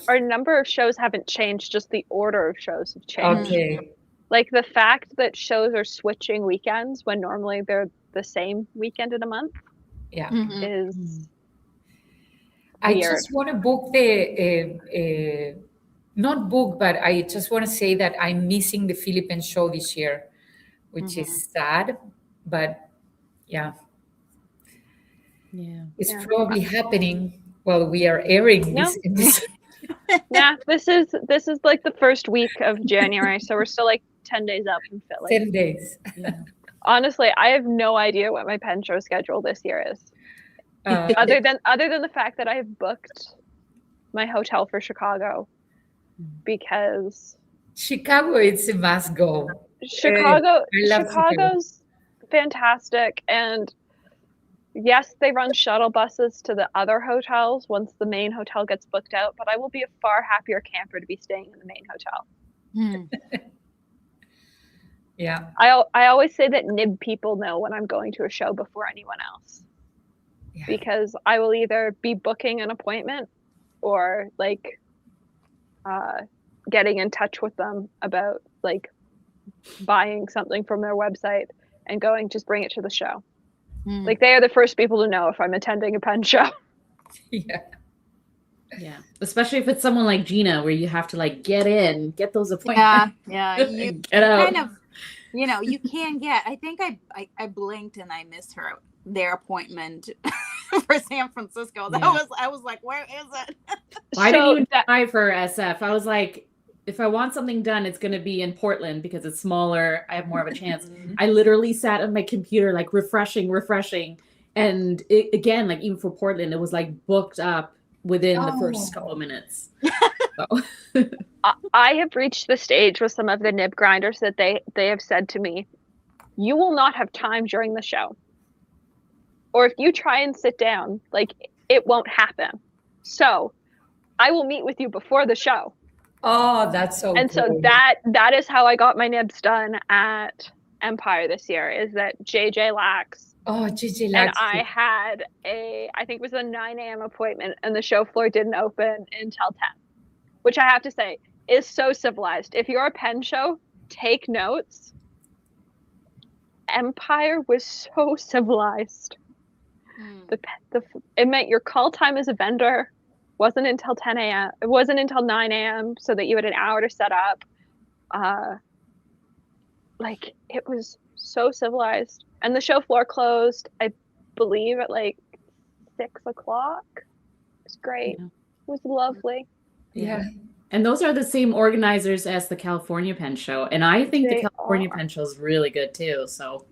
our number of shows haven't changed, just the order of shows have changed. Okay. Like the fact that shows are switching weekends when normally they're the same weekend in a month is I weird. just want to book not book, but I just want to say that I'm missing the Philippine show this year, which is sad, but it's probably happening while we are airing this. Yeah, this is like the first week of January, so we're still like 10 days up in Philly. 10 days. Honestly, I have no idea what my pen show schedule this year is. Other than the fact that I have booked my hotel for Chicago because Chicago, it's a must go. Chicago's fantastic, and yes, they run shuttle buses to the other hotels once the main hotel gets booked out, but I will be a far happier camper to be staying in the main hotel. Yeah. I always say that NIB people know when I'm going to a show before anyone else. Yeah. Because I will either be booking an appointment or like getting in touch with them about like buying something from their website and going, just bring it to the show. Like they are the first people to know if I'm attending a pen show. Yeah. Especially if it's someone like Gina where you have to like get those appointments. Yeah. You get out. Kind of, you can get, I think I blinked and I missed their appointment for San Francisco. I was like, where is it? I didn't even try for SF. I was like, if I want something done, it's going to be in Portland because it's smaller. I have more of a chance. I literally sat on my computer, like refreshing. And again, like even for Portland, it was like booked up within the first couple of minutes. So. I have reached the stage with some of the nib grinders that they have said to me, you will not have time during the show. Or if you try and sit down, like it won't happen. So I will meet with you before the show. Oh, that's so and cool. So that is how I got my nibs done at Empire this year, is that JJ Lax. Oh, JJ Lax. And I had I think it was a 9 a.m. appointment, and the show floor didn't open until 10, which I have to say is so civilized. If you're a pen show, take notes. Empire was so civilized. It meant your call time as a vendor wasn't until 10 a.m. It wasn't until 9 a.m. so that you had an hour to set up. Like, it was so civilized. And the show floor closed, I believe, at like 6 o'clock. It was great. Yeah. It was lovely. Yeah. And those are the same organizers as the California Pen Show. And I think the California Pen Show is really good too. So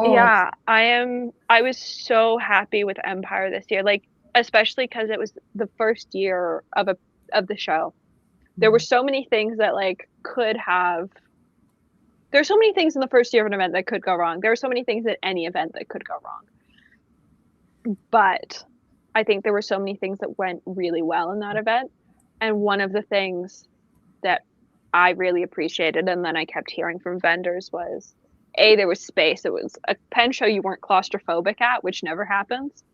yeah, I was so happy with Empire this year. Like, especially because it was the first year of the show. There were so many things that like there's so many things in the first year of an event that could go wrong. There are so many things at any event that could go wrong. But I think there were so many things that went really well in that event. And one of the things that I really appreciated, and then I kept hearing from vendors, was there was space. It was a pen show you weren't claustrophobic at, which never happens.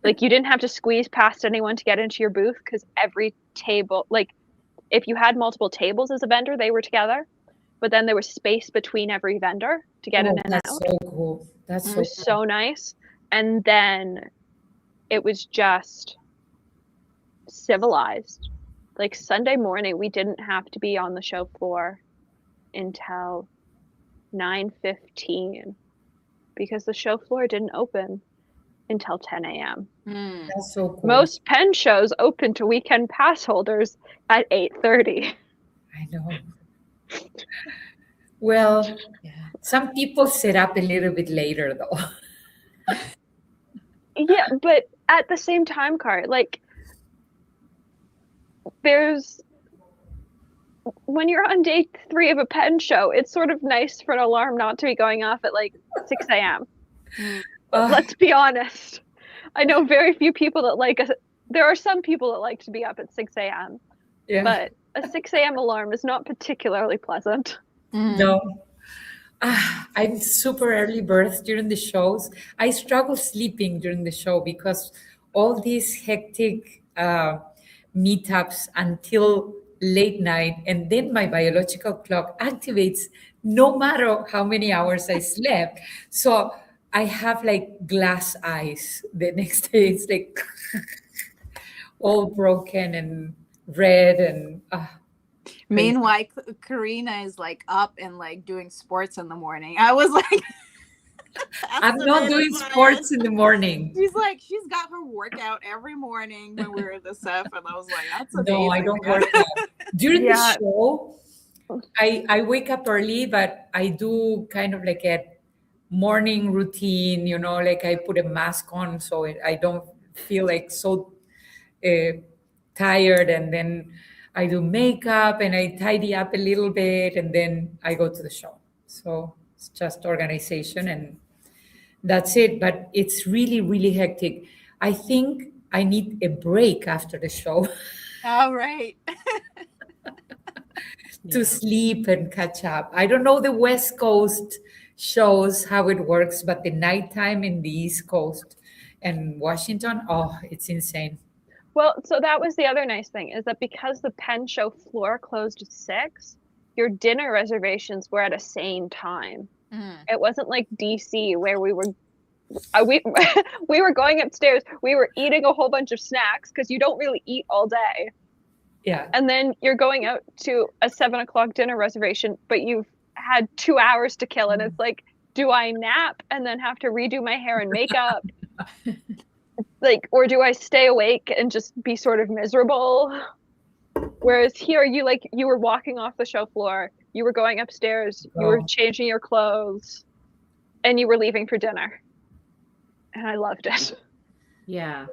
Like, you didn't have to squeeze past anyone to get into your booth, because every table, like if you had multiple tables as a vendor, they were together, but then there was space between every vendor to get in and out. That's so cool. It was so nice. And then it was just civilized. Like, Sunday morning, we didn't have to be on the show floor until 9:15 because the show floor didn't open until 10 a.m. That's so cool. Most pen shows open to weekend pass holders at 8:30. I know. Well, some people set up a little bit later, though. Yeah, but at the same time, like, when you're on day 3 of a pen show, it's sort of nice for an alarm not to be going off at like 6 a.m. Let's be honest. I know very few people that there are some people that like to be up at 6 a.m. Yeah. But a 6 a.m. alarm is not particularly pleasant. No. I'm super early bird during the shows. I struggle sleeping during the show because all these hectic meetups until late night, and then my biological clock activates no matter how many hours I slept. So I have like glass eyes the next day. It's like all broken and red and meanwhile, Karina is like up and like doing sports in the morning. I was like, I'm not doing sports in the morning. She's got her workout every morning when we were at the stuff, and I was like, that's amazing. No, I don't work out. During the show, I wake up early, but I do kind of like a morning routine, like I put a mask on so I don't feel like so tired, and then I do makeup and I tidy up a little bit, and then I go to the show. So it's just organization and that's it. But it's really, really hectic. I think I need a break after the show. All right. To sleep and catch up. I don't know the West Coast shows how it works, but the nighttime in the East Coast and Washington, it's insane. Well, so that was the other nice thing, is that because the pen show floor closed at 6, your dinner reservations were at a sane time. It wasn't like DC where we were going upstairs. We were eating a whole bunch of snacks because you don't really eat all day. Yeah. And then you're going out to a 7 o'clock dinner reservation, but you've had 2 hours to kill. And it's like, do I nap and then have to redo my hair and makeup Like, or do I stay awake and just be sort of miserable? Whereas here, you were walking off the show floor, you were going upstairs, you were changing your clothes, and you were leaving for dinner. And I loved it. Yeah.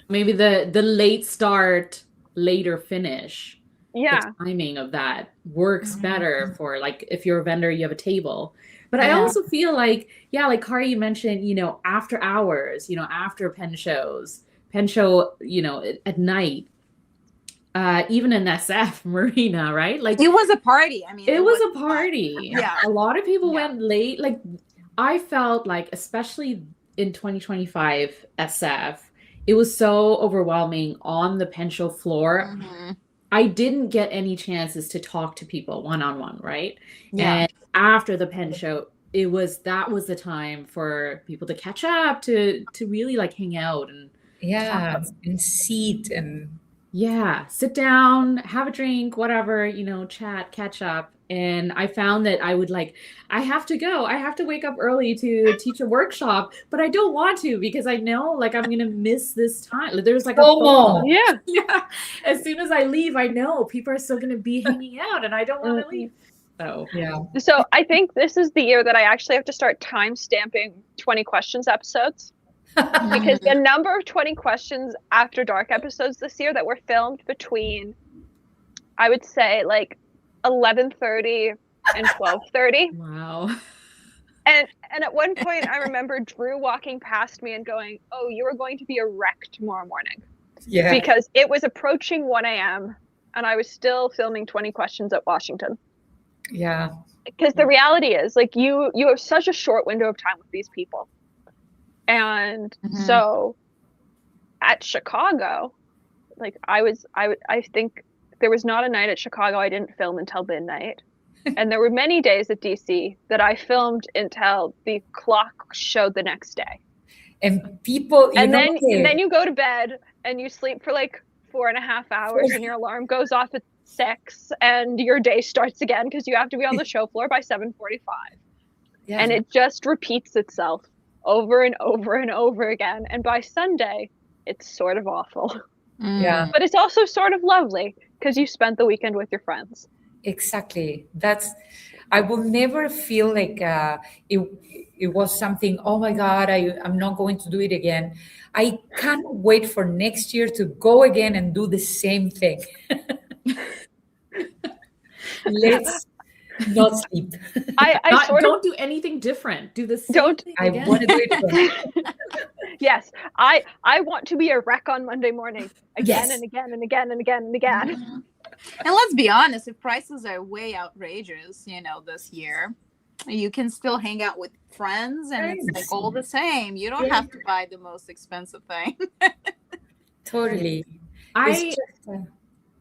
Maybe the late start, later finish. Yeah. The timing of that works better for, like, if you're a vendor, you have a table. But I also feel like, like Kari, you mentioned, after hours, after pen show, at night, even in SF, Marina, right? Like, it was a party. I mean, it was a party. Yeah. A lot of people went late. Like, I felt like, especially in 2025 SF, it was so overwhelming on the pen show floor. I didn't get any chances to talk to people one-on-one, right? Yeah. And after the pen show, that was the time for people to catch up, to really like hang out and and sit and sit down, have a drink, whatever, chat, catch up. And I found that I have to go. I have to wake up early to teach a workshop, but I don't want to, because I know, like, I'm going to miss this time. There's like a FOMO. Yeah. As soon as I leave, I know people are still going to be hanging out, and I don't want to leave. So, So I think this is the year that I actually have to start time stamping 20 questions episodes. Because the number of 20 questions after dark episodes this year that were filmed between, I would say, like 11:30 and 12:30. Wow. And at one point I remember Drew walking past me and going, "Oh, you are going to be a wreck tomorrow morning." Yeah. Because it was approaching 1 a.m. and I was still filming 20 questions at Washington. Yeah. Because the reality is, like, you have such a short window of time with these people. And so at Chicago, like, I think there was not a night at Chicago I didn't film until midnight. And there were many days at DC that I filmed until the clock showed the next day. And people, and then you go to bed and you sleep for like 4.5 hours and your alarm goes off at 6 and your day starts again because you have to be on the show floor by 7:45. Yeah. And it just repeats itself over and over and over again. And by Sunday, it's sort of awful. Yeah. But it's also sort of lovely because you spent the weekend with your friends. Exactly. I will never feel like it was something, oh my God, I'm not going to do it again. I can't wait for next year to go again and do the same thing. Let's not sleep. Don't do anything different. Do the same thing again. I want to do it. Yes, I want to be a wreck on Monday morning again and again and again and again and again. And let's be honest, if prices are way outrageous, this year, you can still hang out with friends and it's like all the same. You don't have to buy the most expensive thing. Totally.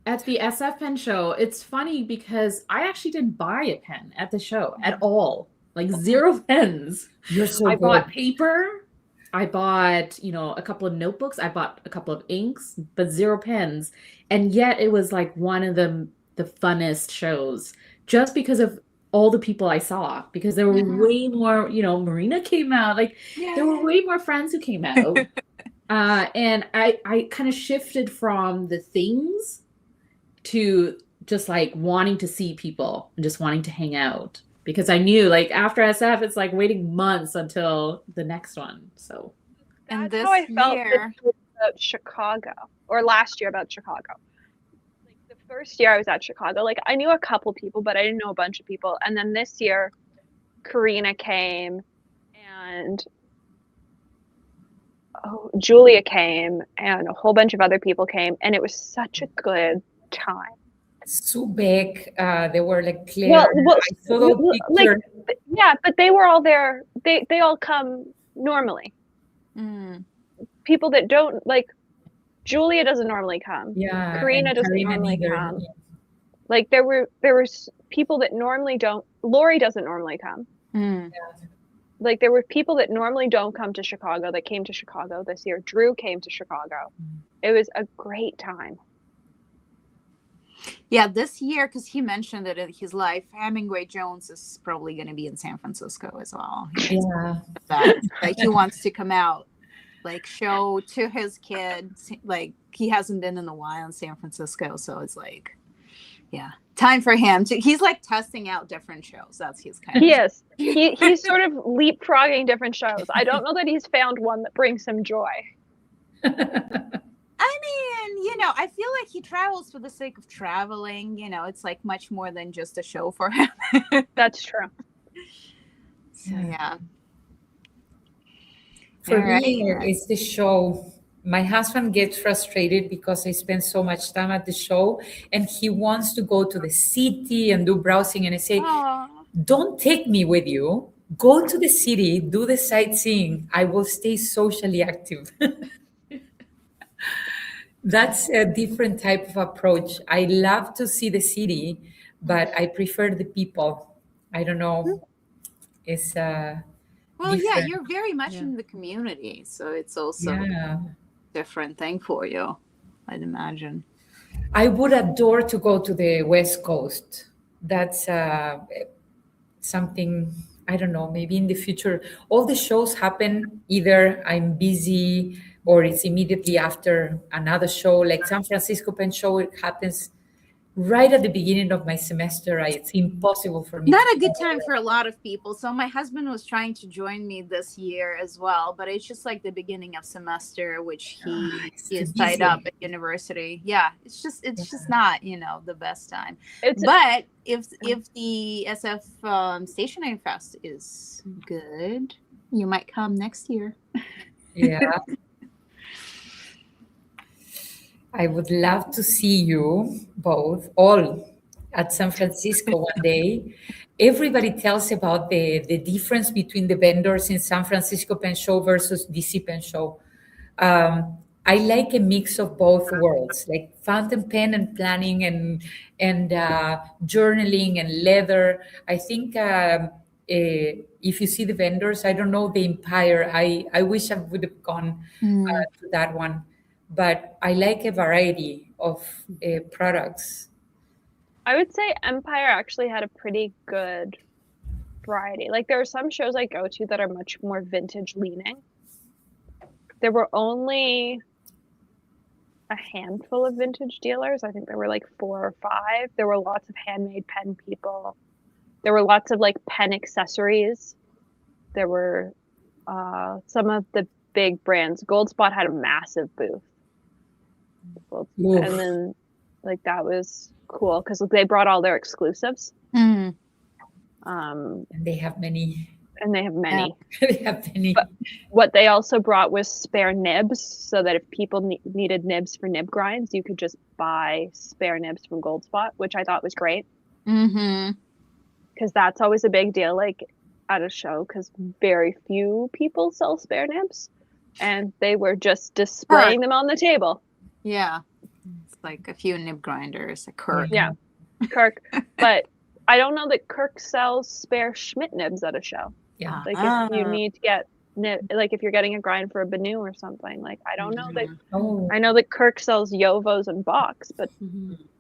At the SF pen show, it's funny because I actually didn't buy a pen at the show at all. Like 0 pens. You're so I good. bought paper. I bought, a couple of notebooks. I bought a couple of inks, but 0 pens. And yet it was like one of the funnest shows just because of all the people I saw, because there were way more, Marina came out, like there were way more friends who came out. And I kind of shifted from the things to just like wanting to see people and just wanting to hang out, because I knew, like, after SF, it's like waiting months until the next one. So, and that's how I felt about Chicago, or last year about Chicago. Like the first year I was at Chicago, like I knew a couple people, but I didn't know a bunch of people. And then this year, Karina came, and Julia came, and a whole bunch of other people came, and it was such a good time. Subek, they were like Claire. But they were all there. They all come normally. People that don't, like, Julia doesn't normally come. Yeah. Karina doesn't normally come. Yeah. Like there were people that normally don't. Lori doesn't normally come. Yeah. Like there were people that normally don't come to Chicago that came to Chicago this year. Drew came to Chicago. It was a great time. Yeah, this year, because he mentioned that in his life, Hemingway Jones is probably going to be in San Francisco as well. Yeah. Like he wants to come out. like show to his kids. Like he hasn't been in a while in San Francisco, so it's like, yeah, time for him to. He's like testing out different shows. That's his kind of. He is. He's sort of leapfrogging different shows. I don't know that he's found one that brings him joy. I mean, you know, I feel like he travels for the sake of traveling. You know, it's like much more than just a show for him. That's true. So yeah. For All right. me, it's the show. My husband gets frustrated because I spend so much time at the show and he wants to go to the city and do browsing. And I say, Aw. don't take me with you. Go to the city, do the sightseeing. I will stay socially active. That's a different type of approach. I love to see the city, but I prefer the people. I don't know. It's Well, yeah, different. you're very much in the community, so it's also Yeah. a different thing for you, I'd imagine. I would adore to go to the West Coast. That's something, I don't know, maybe in the future. All the shows happen either I'm busy or it's immediately after another show. Like San Francisco Pen Show, it happens right at the beginning of my semester. It's impossible for me. Not a good time for a lot of people. So my husband was trying to join me this year as well, but it's just like the beginning of semester, which he is tied busy. up at university. Yeah, it's just not, you know, the best time. It's But if the SF Stationery Fest is good, you might come next year. Yeah. I would love to see you both all at San Francisco one day. Everybody tells about the difference between the vendors in San Francisco Pen Show versus DC Pen Show. I like a mix of both worlds, like fountain pen and planning and journaling and leather. I think if you see the vendors, I don't know the Empire. I wish I would have gone to that one. But I like a variety of products. I would say Empire actually had a pretty good variety. Like there are some shows I go to that are much more vintage leaning. There were only a handful of vintage dealers. I think there were like 4 or 5. There were lots of handmade pen people. There were lots of like pen accessories. There were some of the big brands. Goldspot had a massive booth. Oof. And then like that was cool because they brought all their exclusives. Mm. And they have many. And they have many. They have many. But what they also brought was spare nibs, so that if people needed nibs for nib grinds, you could just buy spare nibs from Goldspot, which I thought was great. Mm-hmm. Because that's always a big deal, like at a show, because very few people sell spare nibs, and they were just displaying them on the table. Yeah. It's like a few nib grinders, a Kirk. Yeah, Kirk. But I don't know that Kirk sells spare Schmidt nibs at a show. Yeah. Like if you need to get like if you're getting a grind for a Banu or something, like I don't know that. Oh. I know that Kirk sells Yovos and Box, but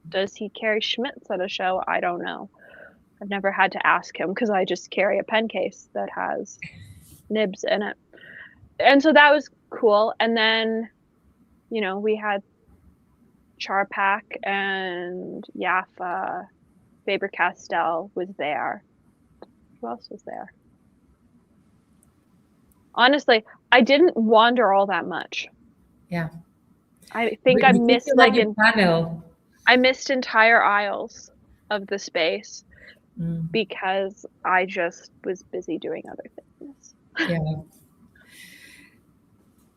does he carry Schmidts at a show? I don't know. I've never had to ask him because I just carry a pen case that has nibs in it. And so that was cool. And then, you know, we had Charpak and Yaffa, Faber-Castell was there. Who else was there? Honestly, I didn't wander all that much. Yeah. I think But I you missed still like have your panel. I missed entire aisles of the space Mm. because I just was busy doing other things. Yeah.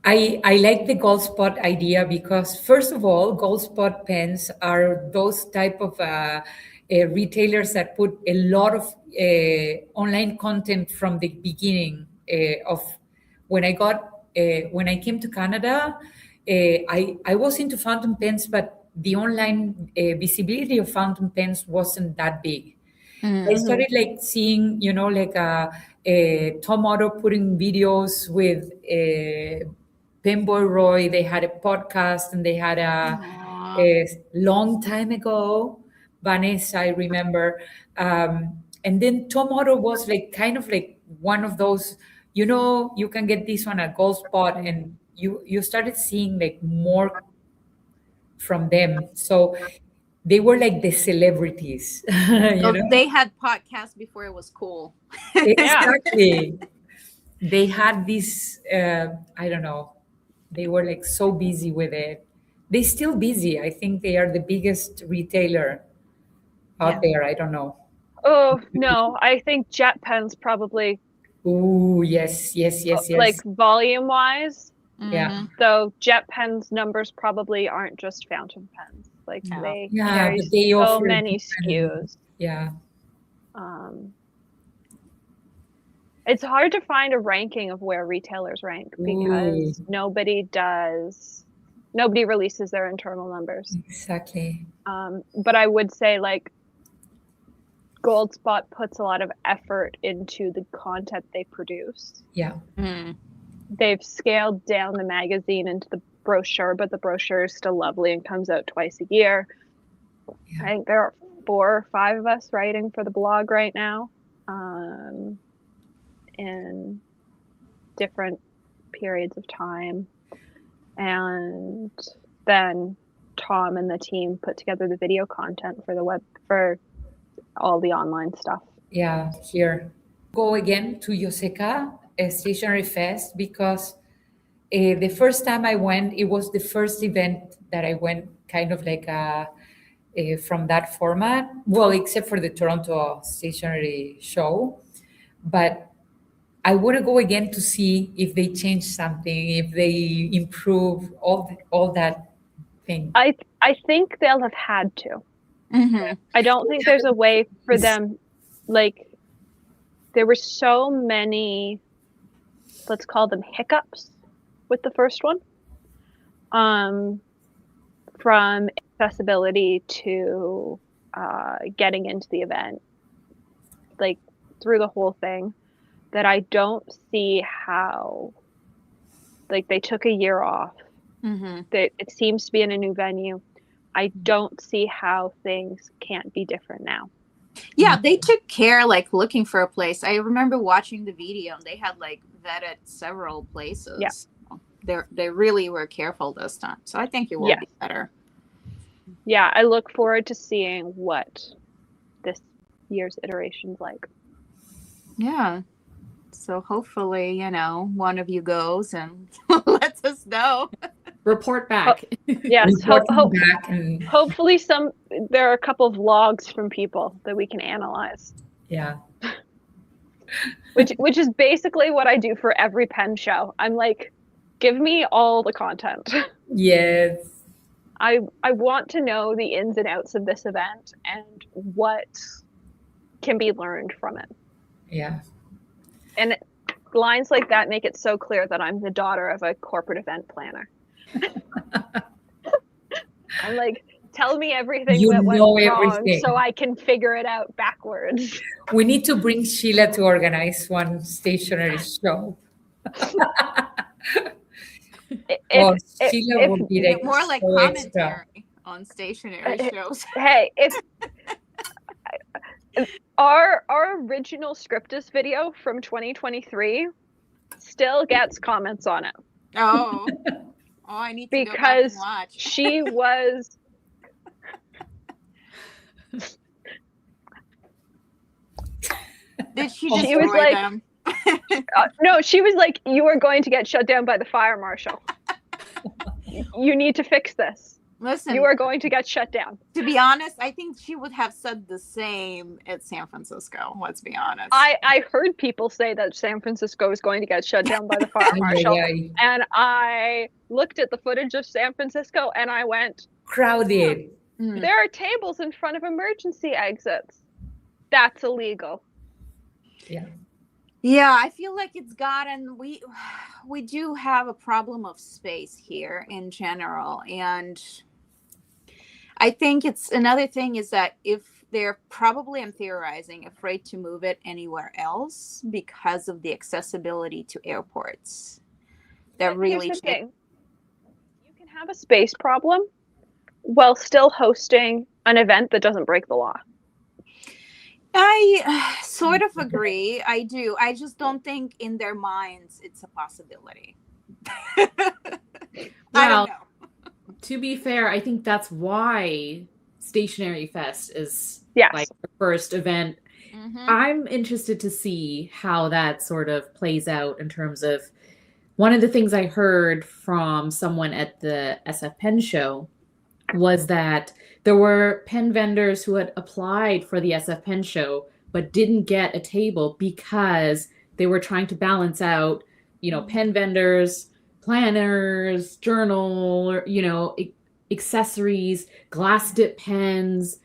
I like the gold spot idea because first of all, gold spot pens are those type of retailers that put a lot of online content from the beginning of when I came to Canada. I was into fountain pens, but the online visibility of fountain pens wasn't that big. I started like seeing, you know, like Tom Otto putting videos with Penboy Roy. They had a podcast and they had a long time ago, Vanessa, I remember. And then Tom Otto was like kind of like one of those, you know, you can get this one at Gold Spot and you started seeing like more from them. So they were like the celebrities, So they had podcasts before it was cool. Exactly. They had this, I don't know, they were like so busy with it. They still busy. I think they are the biggest retailer out there. I don't know. Oh no, I think JetPen's probably Oh, yes, yes, yes, like yes. volume wise. Yeah. So JetPen's numbers probably aren't just fountain pens. Like No. they Yeah, carry but they so offer many different- SKUs. Yeah. It's hard to find a ranking of where retailers rank because nobody releases their internal numbers. Exactly. But I would say like Goldspot puts a lot of effort into the content they produce. Yeah. They've scaled down the magazine into the brochure, but the brochure is still lovely and comes out twice a year. Yeah. I think there are 4 or 5 of us writing for the blog right now, in different periods of time. And then Tom and the team put together the video content for the web, for all the online stuff. Yeah, here. Go again to Yoseka Stationery Fest because the first time I went, it was the first event that I went kind of like from that format. Well, except for the Toronto Stationery Show. But I want to go again to see if they change something, if they improve all that thing. I think they'll have had to. I don't think there's a way for them, like there were so many, let's call them hiccups with the first one. From accessibility to getting into the event, like through the whole thing, that I don't see how, like they took a year off. It seems to be in a new venue. I don't see how things can't be different now. Yeah, they took care, like looking for a place. I remember watching the video and they had like vetted several places. Yeah. They really were careful this time. So I think it will be better. Yeah, I look forward to seeing what this year's iteration's like. Yeah. So hopefully, one of you goes and lets us know. Report back. Yes. Back and Hopefully there are a couple of vlogs from people that we can analyze. Yeah. Which is basically what I do for every pen show. I'm like, give me all the content. Yes. I want to know the ins and outs of this event and what can be learned from it. Yeah. And lines like that make it so clear that I'm the daughter of a corporate event planner. I'm like, tell me everything that went wrong so I can figure it out backwards. We need to bring Sheila to organize one stationery show. Sheila will be like more like so commentary extra on stationery shows. Hey, our original Scriptus video from 2023 still gets comments on it. Oh, I need to go back and watch. She was. Did she destroy them? No, she was like, "You are going to get shut down by the fire marshal. You need to fix this. Listen, you are going to get shut down." To be honest, I think she would have said the same at San Francisco. Let's be honest. I heard people say that San Francisco is going to get shut down by the fire marshal, and I looked at the footage of San Francisco and I went, crowded. There are tables in front of emergency exits. That's illegal. Yeah. Yeah, I feel like it's gotten, we do have a problem of space here in general. And I think it's another thing is that if they're probably, I'm theorizing, afraid to move it anywhere else because of the accessibility to airports. That really Here's the thing. You can have a space problem while still hosting an event that doesn't break the law. I sort of agree. I do. I just don't think in their minds it's a possibility. I don't know. To be fair, I think that's why Stationery Fest is Yes. like the first event. I'm interested to see how that sort of plays out in terms of one of the things I heard from someone at the SF Pen Show was that there were pen vendors who had applied for the SF Pen Show but didn't get a table because they were trying to balance out, you know, pen vendors, planners, journal, you know, accessories, glass dip pens,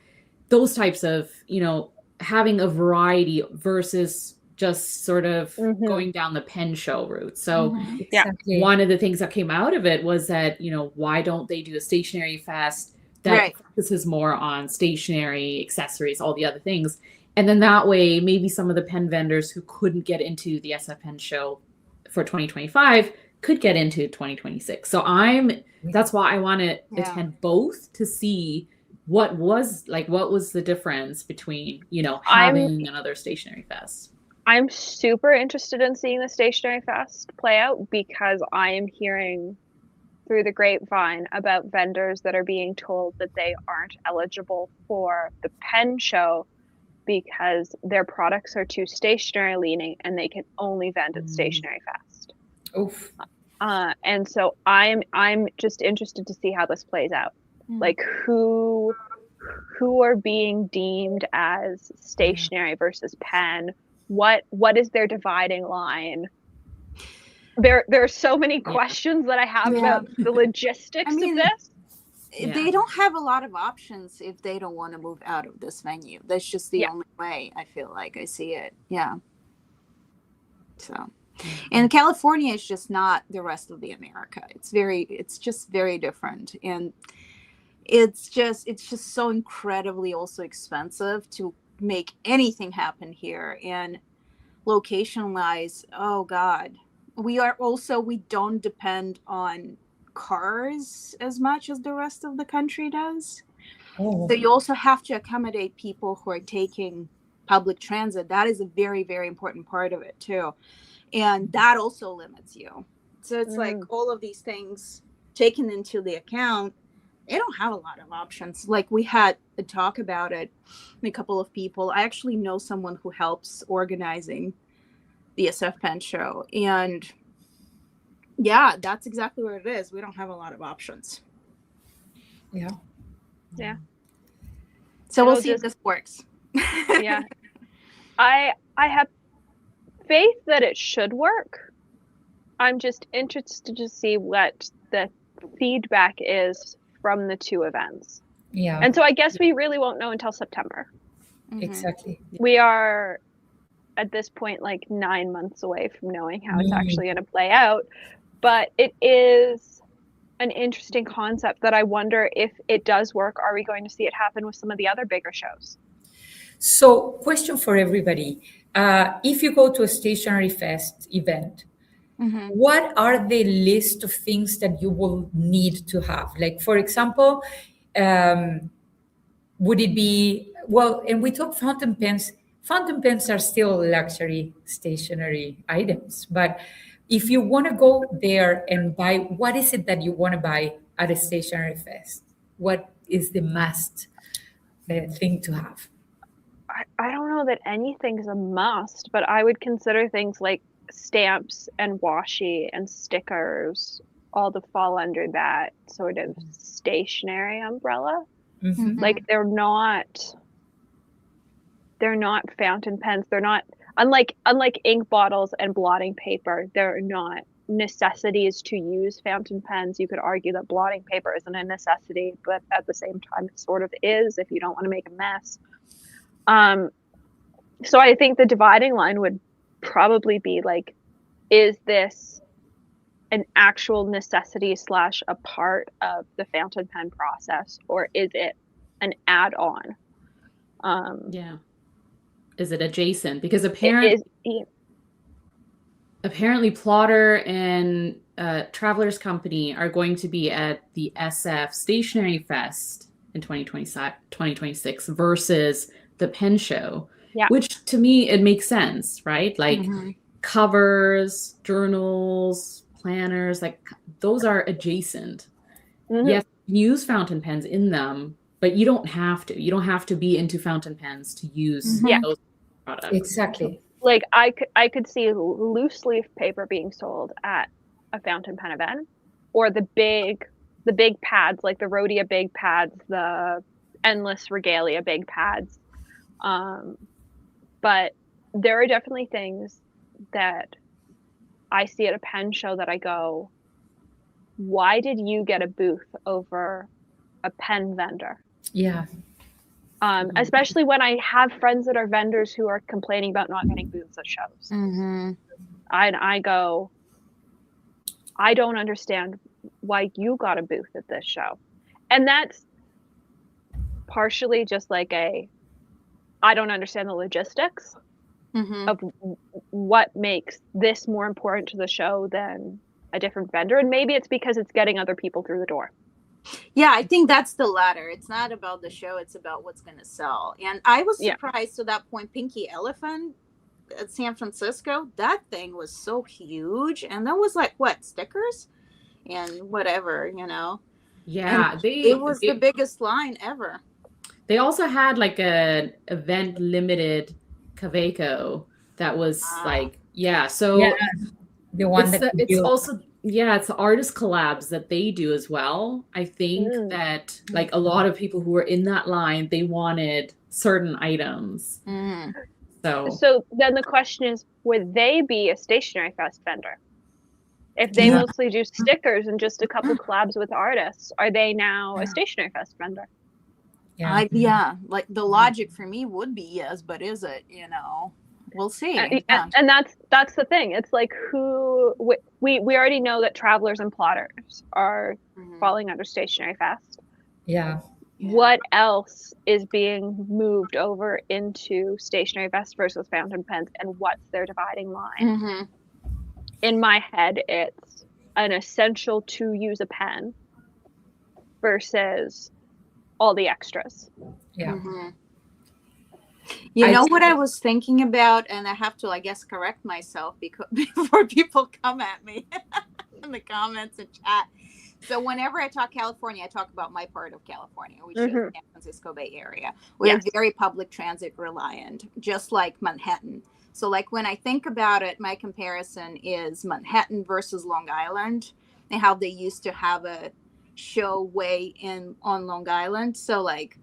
those types of, you know, having a variety versus just sort of going down the pen show route. So one of the things that came out of it was that, you know, why don't they do a stationery fest that focuses more on stationery, accessories, all the other things. And then that way, maybe some of the pen vendors who couldn't get into the SF Pen Show for 2025 could get into 2026. So that's why I want to attend both to see what was the difference between, you know, having another stationery fest. I'm super interested in seeing the Stationery Fest play out because I am hearing through the grapevine about vendors that are being told that they aren't eligible for the pen show because their products are too stationary leaning and they can only vend at Stationery Fest. Oof. And so I'm just interested to see how this plays out. Like who are being deemed as stationary versus pen? What is their dividing line? There are so many questions that I have about the logistics of this. They don't have a lot of options if they don't want to move out of this venue. That's just the only way I feel like I see it. Yeah. So, and California is just not the rest of the America. It's just very different. And it's just so incredibly also expensive to make anything happen here. And location wise, oh God, we don't depend on cars as much as the rest of the country does. So you also have to accommodate people who are taking public transit. That is a very, very important part of it too. And that also limits you. So it's like all of these things taken into the account, they don't have a lot of options. Like we had a talk about it, a couple of people. I actually know someone who helps organizing the SF Pen Show. And yeah, that's exactly what it is. We don't have a lot of options. Yeah. So we'll see if this works. Yeah. I have faith that it should work. I'm just interested to see what the feedback is from the two events. Yeah. And so I guess we really won't know until September. Exactly. We are at this point like 9 months away from knowing how it's actually going to play out. But it is an interesting concept that I wonder if it does work. Are we going to see it happen with some of the other bigger shows? So, question for everybody. If you go to a Stationery Fest event, what are the list of things that you will need to have? Like, for example, would it be, well, and we talk fountain pens. Fountain pens are still luxury stationery items. But if you want to go there and buy, what is it that you want to buy at a Stationery Fest? What is the must thing to have? I don't know that anything's a must, but I would consider things like stamps and washi and stickers all to fall under that sort of stationery umbrella. Like they're not fountain pens. They're not unlike ink bottles and blotting paper. They're not necessities to use fountain pens. You could argue that blotting paper isn't a necessity, but at the same time it sort of is if you don't want to make a mess. So I think the dividing line would probably be like, is this an actual necessity / a part of the fountain pen process, or is it an add-on? Is it adjacent? Because apparently Plotter and Travelers Company are going to be at the SF Stationery Fest in 2026 versus the pen show, which to me, it makes sense, right? Like covers, journals, planners, like those are adjacent. Mhm. Yes, you use fountain pens in them, but you don't have to. You don't have to be into fountain pens to use Yeah. those products. Exactly. Like I could see loose leaf paper being sold at a fountain pen event, or the big pads, like the Rhodia big pads, the Endless Regalia big pads. But there are definitely things that I see at a pen show that I go, why did you get a booth over a pen vendor? Yeah. Especially when I have friends that are vendors who are complaining about not getting booths at shows. Mm-hmm. I go, I don't understand why you got a booth at this show. And that's partially just like I don't understand the logistics Mm-hmm. of what makes this more important to the show than a different vendor. And maybe it's because it's getting other people through the door. Yeah, I think that's the latter. It's not about the show, it's about what's going to sell. And I was Yeah. surprised to that point, Pinky Elephant at San Francisco, that thing was so huge. And that was like, what, stickers and whatever, you know? Yeah, And it was the biggest line ever. They also had like an event limited Kaweco that was like, so Yeah. The one it's also it's the artist collabs that they do as well. I think that like a lot of people who were in that line, they wanted certain items. Mm. So then the question is, would they be a Stationery Fest vendor? If they mostly do stickers and just a couple collabs with artists, are they now a Stationery Fest vendor? Yeah. Like the logic for me would be yes, but is it, you know? We'll see. And that's the thing. It's like we already know that Travelers and Plotters are falling under Stationery Fest. Yeah. What else is being moved over into Stationery Fest versus fountain pens, and what's their dividing line? Mm-hmm. In my head, it's an essential to use a pen versus all the extras. Yeah. Mm-hmm. You know what I was thinking about, and I have to, I guess, correct myself before people come at me in the comments and chat. So whenever I talk California, I talk about my part of California, which is San Francisco Bay Area. We are very public transit reliant, just like Manhattan. So like when I think about it, my comparison is Manhattan versus Long Island, and how they used to have a show way on Long Island. So like,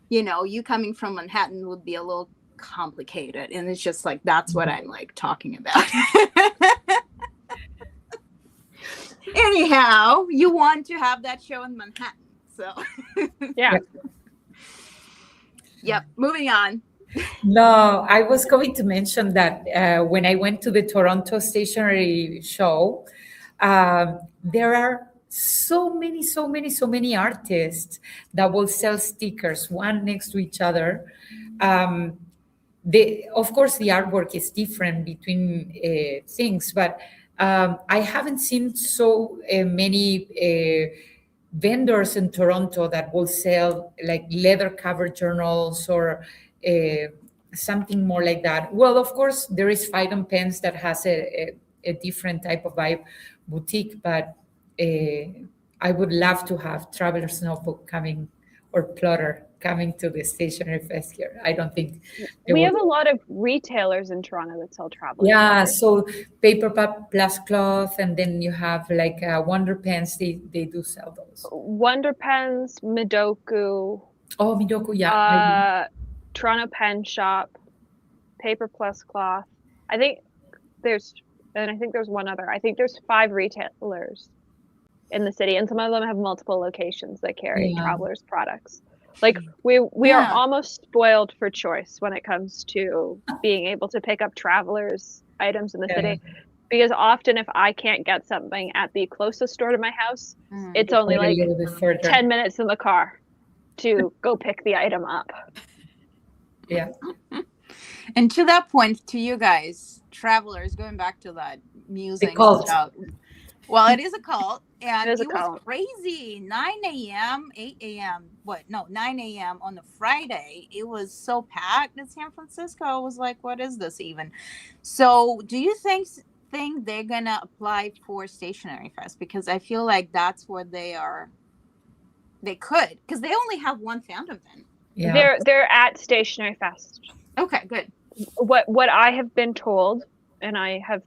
you know, you coming from Manhattan would be a little complicated. And it's just like, that's what I'm like talking about. Anyhow, you want to have that show in Manhattan. So, yeah. Yep. Moving on. No, I was going to mention that when I went to the Toronto Stationery Show, there are so many artists that will sell stickers one next to each other. Of course, the artwork is different between things, but I haven't seen so many vendors in Toronto that will sell like leather covered journals or something more like that. Well, of course, there is Fighton Pens that has a different type of vibe boutique, but I would love to have Traveler's Notebook coming or Plotter coming to the Stationery Fest here. I don't think we have a lot of retailers in Toronto that sell Travelers. Yeah, so paper plus cloth, and then you have like Wonder Pens. They do sell those. Wonder Pens, Midoku. Oh, Midoku, yeah. Toronto Pen Shop, Paper Plus Cloth. I think there's one other. I think there's 5 retailers in the city, and some of them have multiple locations that carry Travelers products. Like we are almost spoiled for choice when it comes to being able to pick up Travelers items in the city, because often if I can't get something at the closest store to my house, it's only like 10 minutes in the car to go pick the item up. Yeah. And to that point, to you guys, Travelers, going back to that musing about, well, it is a cult, and it was crazy. 9 a.m., 8 a.m., 9 a.m. on the Friday. It was so packed in San Francisco. I was like, what is this even? So do you think think they're gonna apply for Stationery Fest, because I feel like that's where they could, because they only have one fandom then. Yeah. They're at Stationery Fest. Okay, good. What I have been told, and I have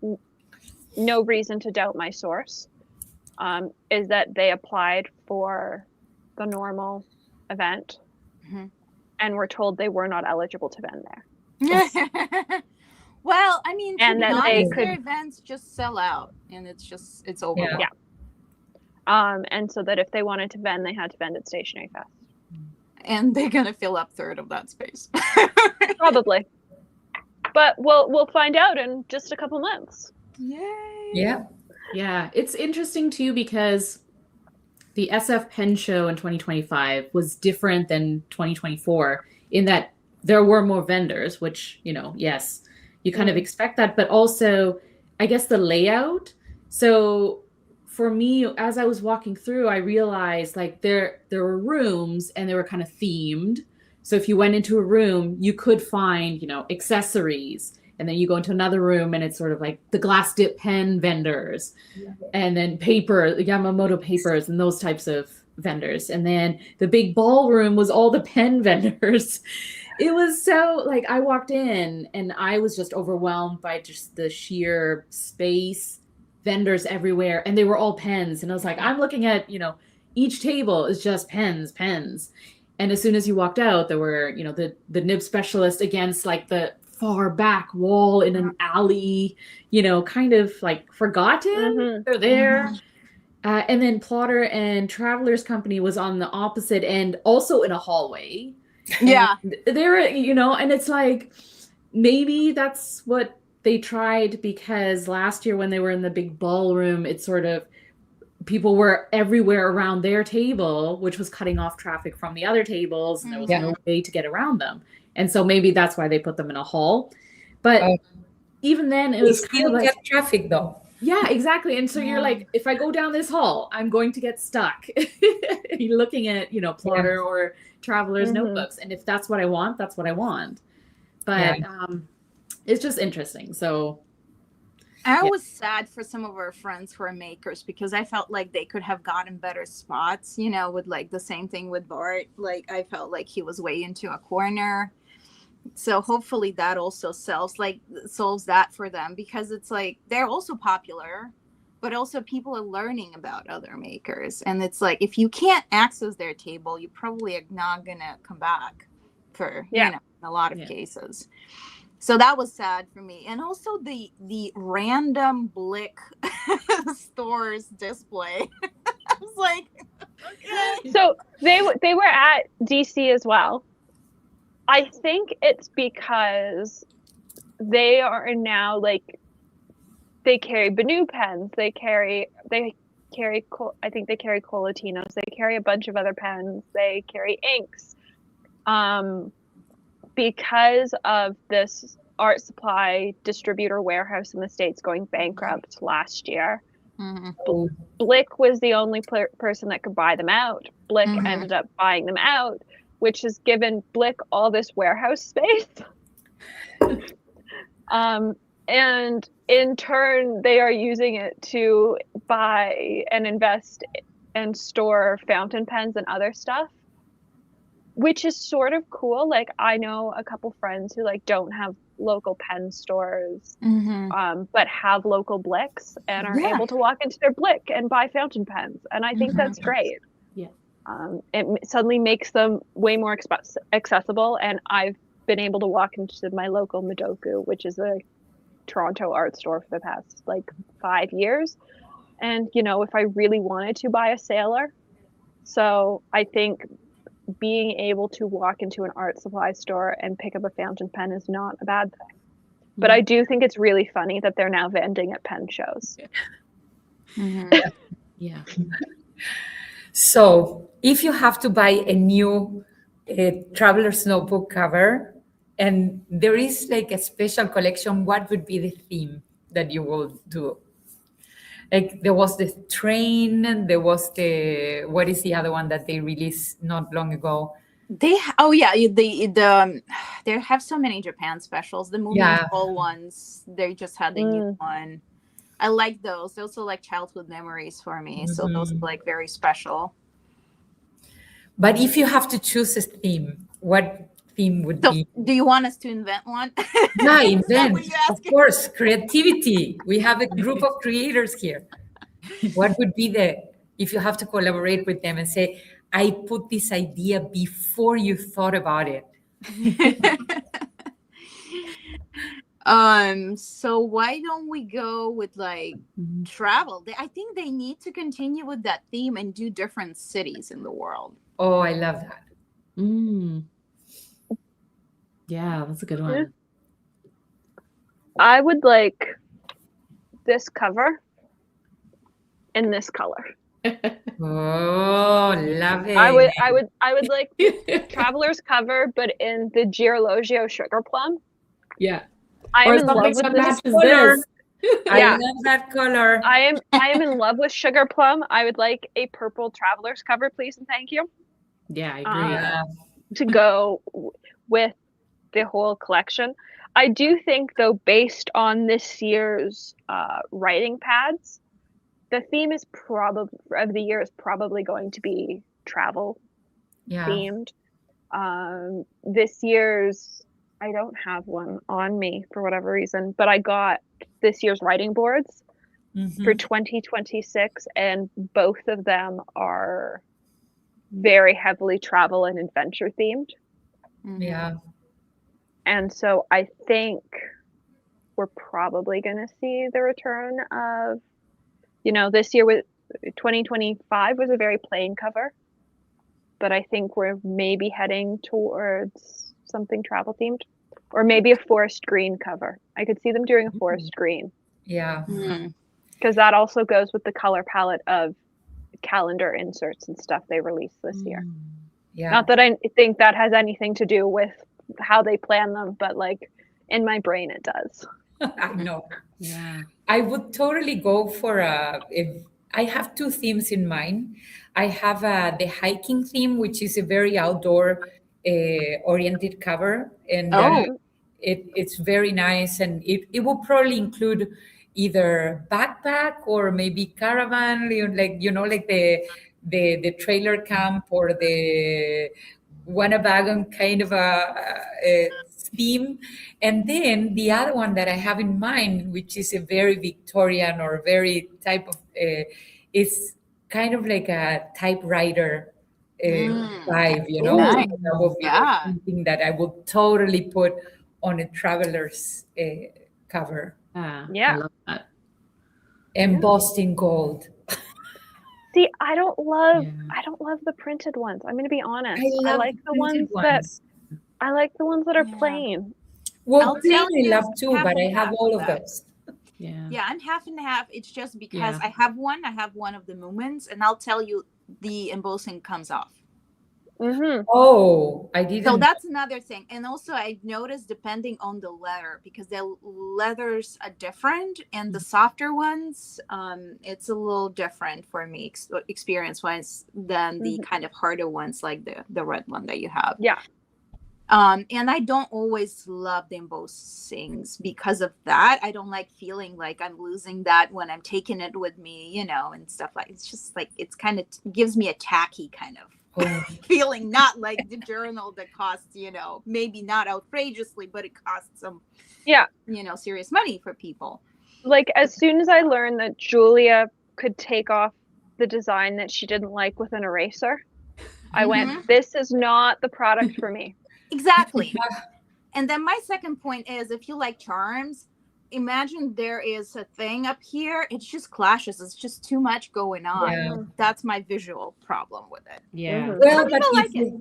no reason to doubt my source, is that they applied for the normal event, and were told they were not eligible to vend there. Well, I mean, And to be that they honest, could- their events just sell out, and it's over. Yeah. And so that if they wanted to vend, they had to vend at Stationery Fest. And they're gonna fill up third of that space. Probably. But we'll find out in just a couple months. Yay! Yeah. Yeah, it's interesting too because the SF Pen Show in 2025 was different than 2024 in that there were more vendors, which, yes, you kind of expect that, but also, I guess the layout. So for me, as I was walking through, I realized like there were rooms and they were kind of themed. So if you went into a room, you could find, accessories. And then you go into another room and it's sort of like the glass dip pen vendors, and then paper, Yamamoto papers and those types of vendors. And then the big ballroom was all the pen vendors. It was so like I walked in and I was just overwhelmed by just the sheer space, vendors everywhere. And they were all pens. And I was like, I'm looking at, each table is just pens. And as soon as you walked out, there were, the nib specialist against like the far back wall in an alley, kind of like forgotten. They're there. And then Plotter and Travelers Company was on the opposite end, also in a hallway. Yeah. There, and it's like, maybe that's what they tried, because last year when they were in the big ballroom, it's sort of, people were everywhere around their table, which was cutting off traffic from the other tables, and there was no way to get around them. And so maybe that's why they put them in a hall. But even then, it was kind of like, get traffic though. Yeah, exactly. And so you're like, if I go down this hall, I'm going to get stuck. You're looking at, Plotter or Traveler's notebooks. And if that's what I want, that's what I want. But it's just interesting. So I was sad for some of our friends who are makers, because I felt like they could have gotten better spots, with like the same thing with Bart. Like I felt like he was way into a corner. So hopefully that also solves that for them, because it's like they're also popular, but also people are learning about other makers. And it's like, if you can't access their table, you probably are not going to come back for, in a lot of cases. So that was sad for me. And also the random Blick stores display. I was like, okay. So they were at DC as well. I think it's because they are now like, they carry Banu pens, they carry I think they carry Colatinos, they carry a bunch of other pens, they carry inks. Because of this art supply distributor warehouse in the States going bankrupt last year, Blick was the only person that could buy them out. Blick ended up buying them out, which has given Blick all this warehouse space. And in turn, they are using it to buy and invest and store fountain pens and other stuff, which is sort of cool. Like I know a couple friends who like don't have local pen stores, but have local Blicks and are able to walk into their Blick and buy fountain pens. And I think that's great. Yeah. It suddenly makes them way more accessible. And I've been able to walk into my local Madoku, which is a Toronto art store for the past like 5 years. And, if I really wanted to buy a sailor. So I think being able to walk into an art supply store and pick up a fountain pen is not a bad thing. But I do think it's really funny that they're now vending at pen shows. Yeah. So if you have to buy a new traveler's notebook cover and there is like a special collection, what would be the theme that you will do? Like there was the train, and there was what is the other one that they released not long ago? They have so many Japan specials. The movie ones, they just had the new one. I like those. Those are like childhood memories for me. So those are like very special. But if you have to choose a theme, what theme would So be? do you want us to invent one? Yeah, Is that invent. what you're Of asking? course, creativity. We have a group of creators here. What would be if you have to collaborate with them and say, I put this idea before you thought about it? So why don't we go with like travel? I think they need to continue with that theme and do different cities in the world. Oh, I love that. Yeah, that's a good one. I would like this cover in this color. Oh, love it. I would like Traveler's cover, but in the Giorlogio Sugar Plum. Yeah. I am Or in love something with that this matches color. this. I Yeah. love that color. I am in love with Sugar Plum. I would like a purple Traveler's cover, please and thank you. Yeah, I agree. Yeah. To go with the whole collection. I do think, though, based on this year's writing pads, the theme is of the year is probably going to be travel themed. This year's, I don't have one on me for whatever reason, but I got this year's writing boards for 2026, and both of them are very heavily travel and adventure themed. Yeah. And so I think we're probably going to see the return of, this year with 2025 was a very plain cover, but I think we're maybe heading towards something travel themed, or maybe a forest green cover. I could see them doing a forest green. Yeah. Because that also goes with the color palette of calendar inserts and stuff they released this year. Yeah. Not that I think that has anything to do with how they plan them, but like in my brain it does. I know. Yeah. I would totally go for if I have two themes in mind. I have the hiking theme, which is a very outdoor oriented cover, and it's very nice, and it will probably include either backpack or maybe caravan, like the trailer camp or the wagon kind of a theme. And then the other one that I have in mind, which is a very Victorian or very type of, is kind of like a typewriter vibe, Nice. So that would be something that I would totally put on a traveler's cover. Yeah. I love that. Embossed in gold. See, I don't love the printed ones. I'm going to be honest. I like the ones that are plain. Well, plain I love too, but I have all of those. Yeah, I'm half and half. It's just because I have one of the Moomins, and I'll tell you, the embossing comes off. Oh, I didn't. So that's another thing. And also I've noticed, depending on the leather, because the leathers are different, and the softer ones, it's a little different for me experience wise than the kind of harder ones, like the red one that you have. Yeah. And I don't always love the embossings because of that. I don't like feeling like I'm losing that when I'm taking it with me, and stuff like. It's just like, it's kind of gives me a tacky kind of feeling, not like the journal that costs, maybe not outrageously, but it costs some, serious money for people. Like, as soon as I learned that Julia could take off the design that she didn't like with an eraser, I went, this is not the product for me. Exactly. And then my second point is, if you like charms, imagine there is a thing up here. It just clashes. It's just too much going on. Yeah. That's my visual problem with it. Yeah. Well, but like it.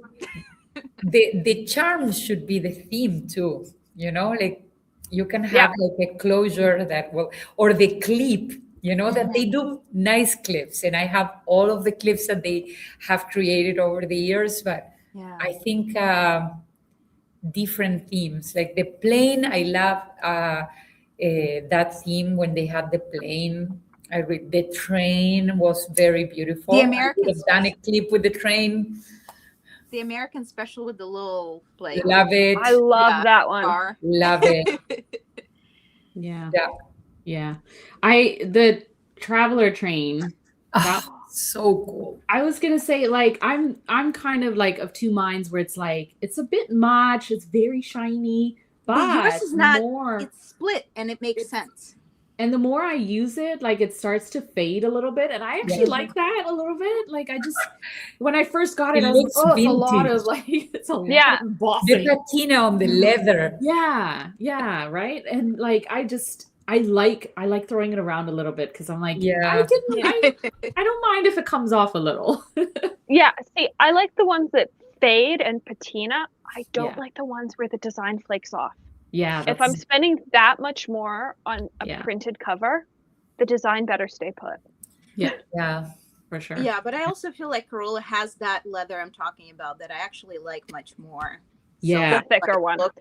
The charm should be the theme too. Like you can have like a closure that will, or the clip. That they do nice clips, and I have all of the clips that they have created over the years. But I think different themes, like the plane. I love that theme when they had the plane. The train was very beautiful. The American I would have done a clip with the train. The American special with the little, like, love it. I love that one. Car. Love it. Yeah. Yeah. The traveler train. That, So cool. I was gonna say, like, I'm kind of like of two minds where it's like it's a bit much, it's very shiny, But yours but is not. more It's split, and it makes it's sense. and the more I use it, like it starts to fade a little bit. And I actually like that a little bit. Like when I first got it, It I was like, looks oh, it's a lot vintage. of like, it's a lot Yeah. of The embossing. patina on the leather. Yeah, right. And like I like throwing it around a little bit because I'm like, Yeah. I don't mind if it comes off a little. Yeah, see, I like the ones that fade and patina. I don't Yeah. like the ones where the design flakes off. Yeah, If I'm that's spending that much more on a Yeah. printed cover, the design better stay put. Yeah. for sure. Yeah, but I also feel like Corolla has that leather I'm talking about that I actually like much more. Yeah. The thicker one. Look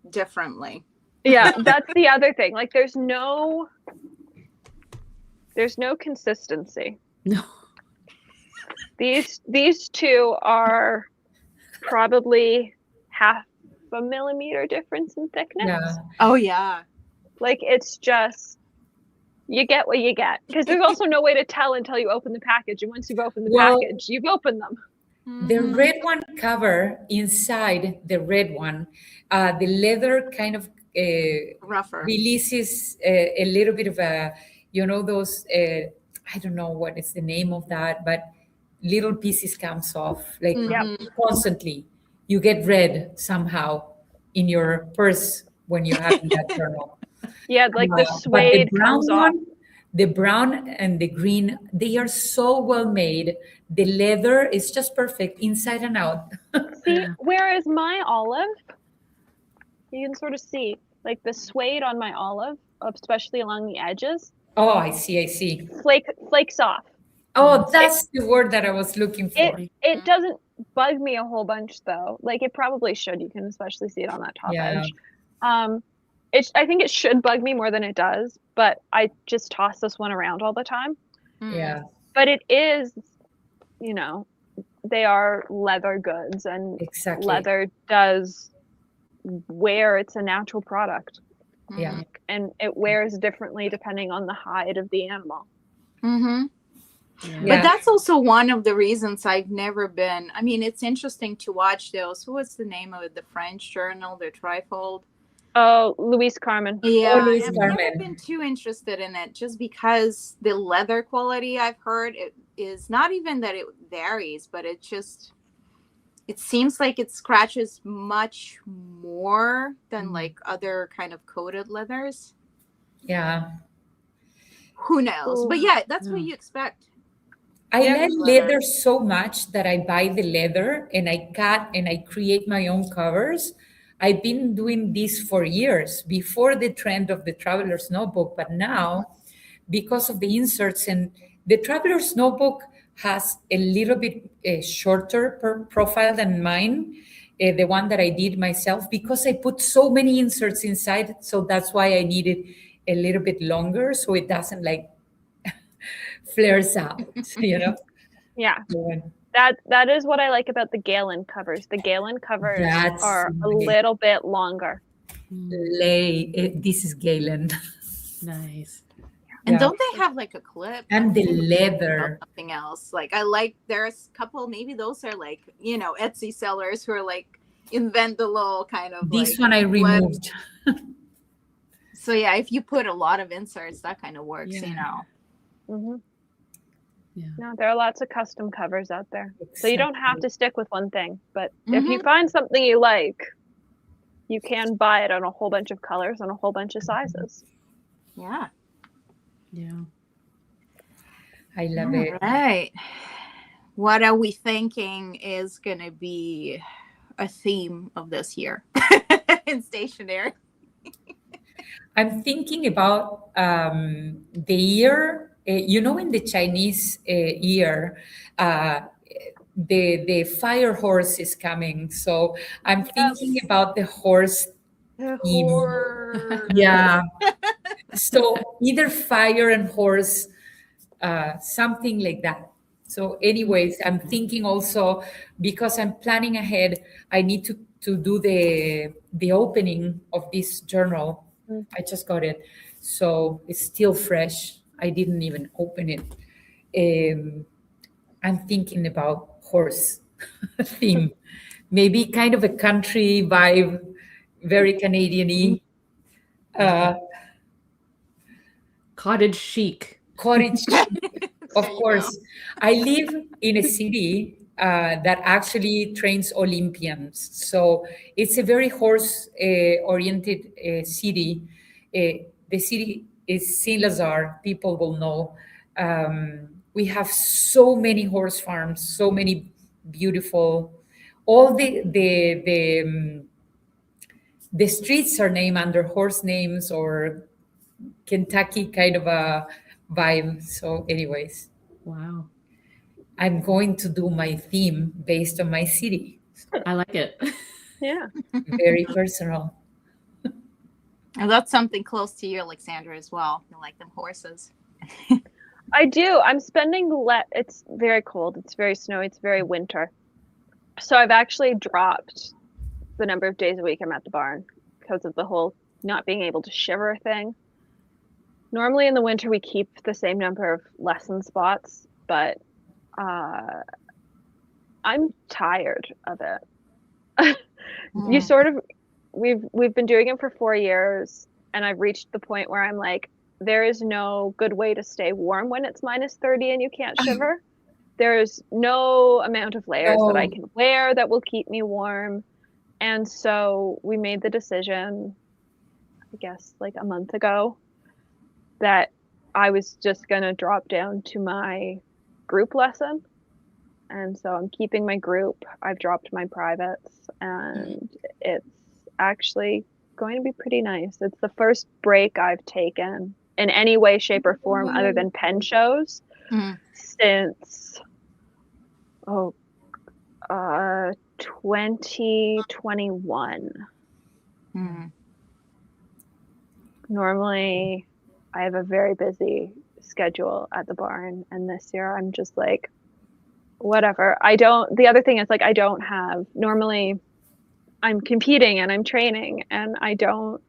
differently. Yeah, that's the other thing. Like there's no consistency. No. These two are probably half a millimeter difference in thickness. Yeah. Oh yeah. Like it's just you get what you get because there's also no way to tell until you open the package, and once you've opened the package, you've opened them. The red one cover inside the red one, the leather kind of Rougher. releases a little bit of a, those, I don't know what is the name of that, but little pieces comes off like constantly. You get red somehow in your purse when you're having that journal. Yeah, like the But suede comes off. the brown and the green, they are so well made. The leather is just perfect inside and out. See, whereas my olive, you can sort of see like the suede on my olive, especially along the edges, Oh, I see. flakes off. Oh, that's the word that I was looking for. It doesn't bug me a whole bunch though. Like it probably should. You can especially see it on that top edge. I think it should bug me more than it does, but I just toss this one around all the time. Yeah. But it is, they are leather goods, and Exactly. leather does wear. It's a natural product. Yeah. And it wears differently depending on the hide of the animal. Mm-hmm. Yeah. But that's also one of the reasons I've never been. I mean, it's interesting to watch those. What's the name of it? The French journal, the Trifold. Oh, Louise Carmen. Yeah, Louise I've Carmen. never been too interested in it just because the leather quality I've heard it is not even that it varies, but it seems like it scratches much more than like other kind of coated leathers. Yeah. Who knows? But yeah, that's what you expect. I like leather so much that I buy the leather and I cut and I create my own covers. I've been doing this for years before the trend of the traveler's notebook, but now because of the inserts, and the traveler's notebook has a little bit shorter profile than mine, the one that I did myself, because I put so many inserts inside. So that's why I needed a little bit longer so it doesn't like flares out, Yeah. That is what I like about the Galen covers. The Galen covers are a little bit longer. This is Galen. Nice. And don't they have like a clip? And the leather. Something else. Like I like, there's a couple, maybe those are like, Etsy sellers who are like invent the little kind of this like, one I removed. So yeah, if you put a lot of inserts, that kind of works, Mm-hmm. Yeah. No, there are lots of custom covers out there. Exactly. So you don't have to stick with one thing. But if you find something you like, you can buy it on a whole bunch of colors and a whole bunch of sizes. Yeah. I love it. Right. What are we thinking is going to be a theme of this year in stationery? I'm thinking about the year, in the Chinese year, the fire horse is coming. So I'm thinking about the horse. Yeah. So either fire and horse, something like that. So anyways, I'm thinking also, because I'm planning ahead, I need to do the opening of this journal. I just got it. so it's still fresh. I didn't even open it. I'm thinking about horse theme, maybe kind of a country vibe, very Canadian-y. Cottage chic. Cottage chic, of There you course. I live in a city that actually trains Olympians. So it's a very horse oriented city. The city is Saint Lazare, people will know. We have so many horse farms, so many beautiful, all the streets are named under horse names or Kentucky kind of a vibe. So, anyways, Wow. I'm going to do my theme based on my city. I like it. Yeah. Very personal. And that's something close to you, Alexandra, as well. You like them horses. I do. I'm spending it's very cold. It's very snowy. It's very winter. So I've actually dropped the number of days a week I'm at the barn because of the whole not being able to shiver thing. Normally in the winter we keep the same number of lesson spots, but I'm tired of it. You sort of we've been doing it for 4 years, and I've reached the point where I'm like, there is no good way to stay warm when it's -30 and you can't shiver. There's no amount of layers that I can wear that will keep me warm. And so we made the decision, I guess like a month ago, that I was just going to drop down to my group lesson. And so I'm keeping my group. I've dropped my privates, and it's actually going to be pretty nice. It's the first break I've taken in any way, shape, or form other than pen shows since 2021. Normally I have a very busy schedule at the barn, and this year I'm just like, whatever. The other thing is like, I don't have, normally I'm competing and I'm training, and I don't,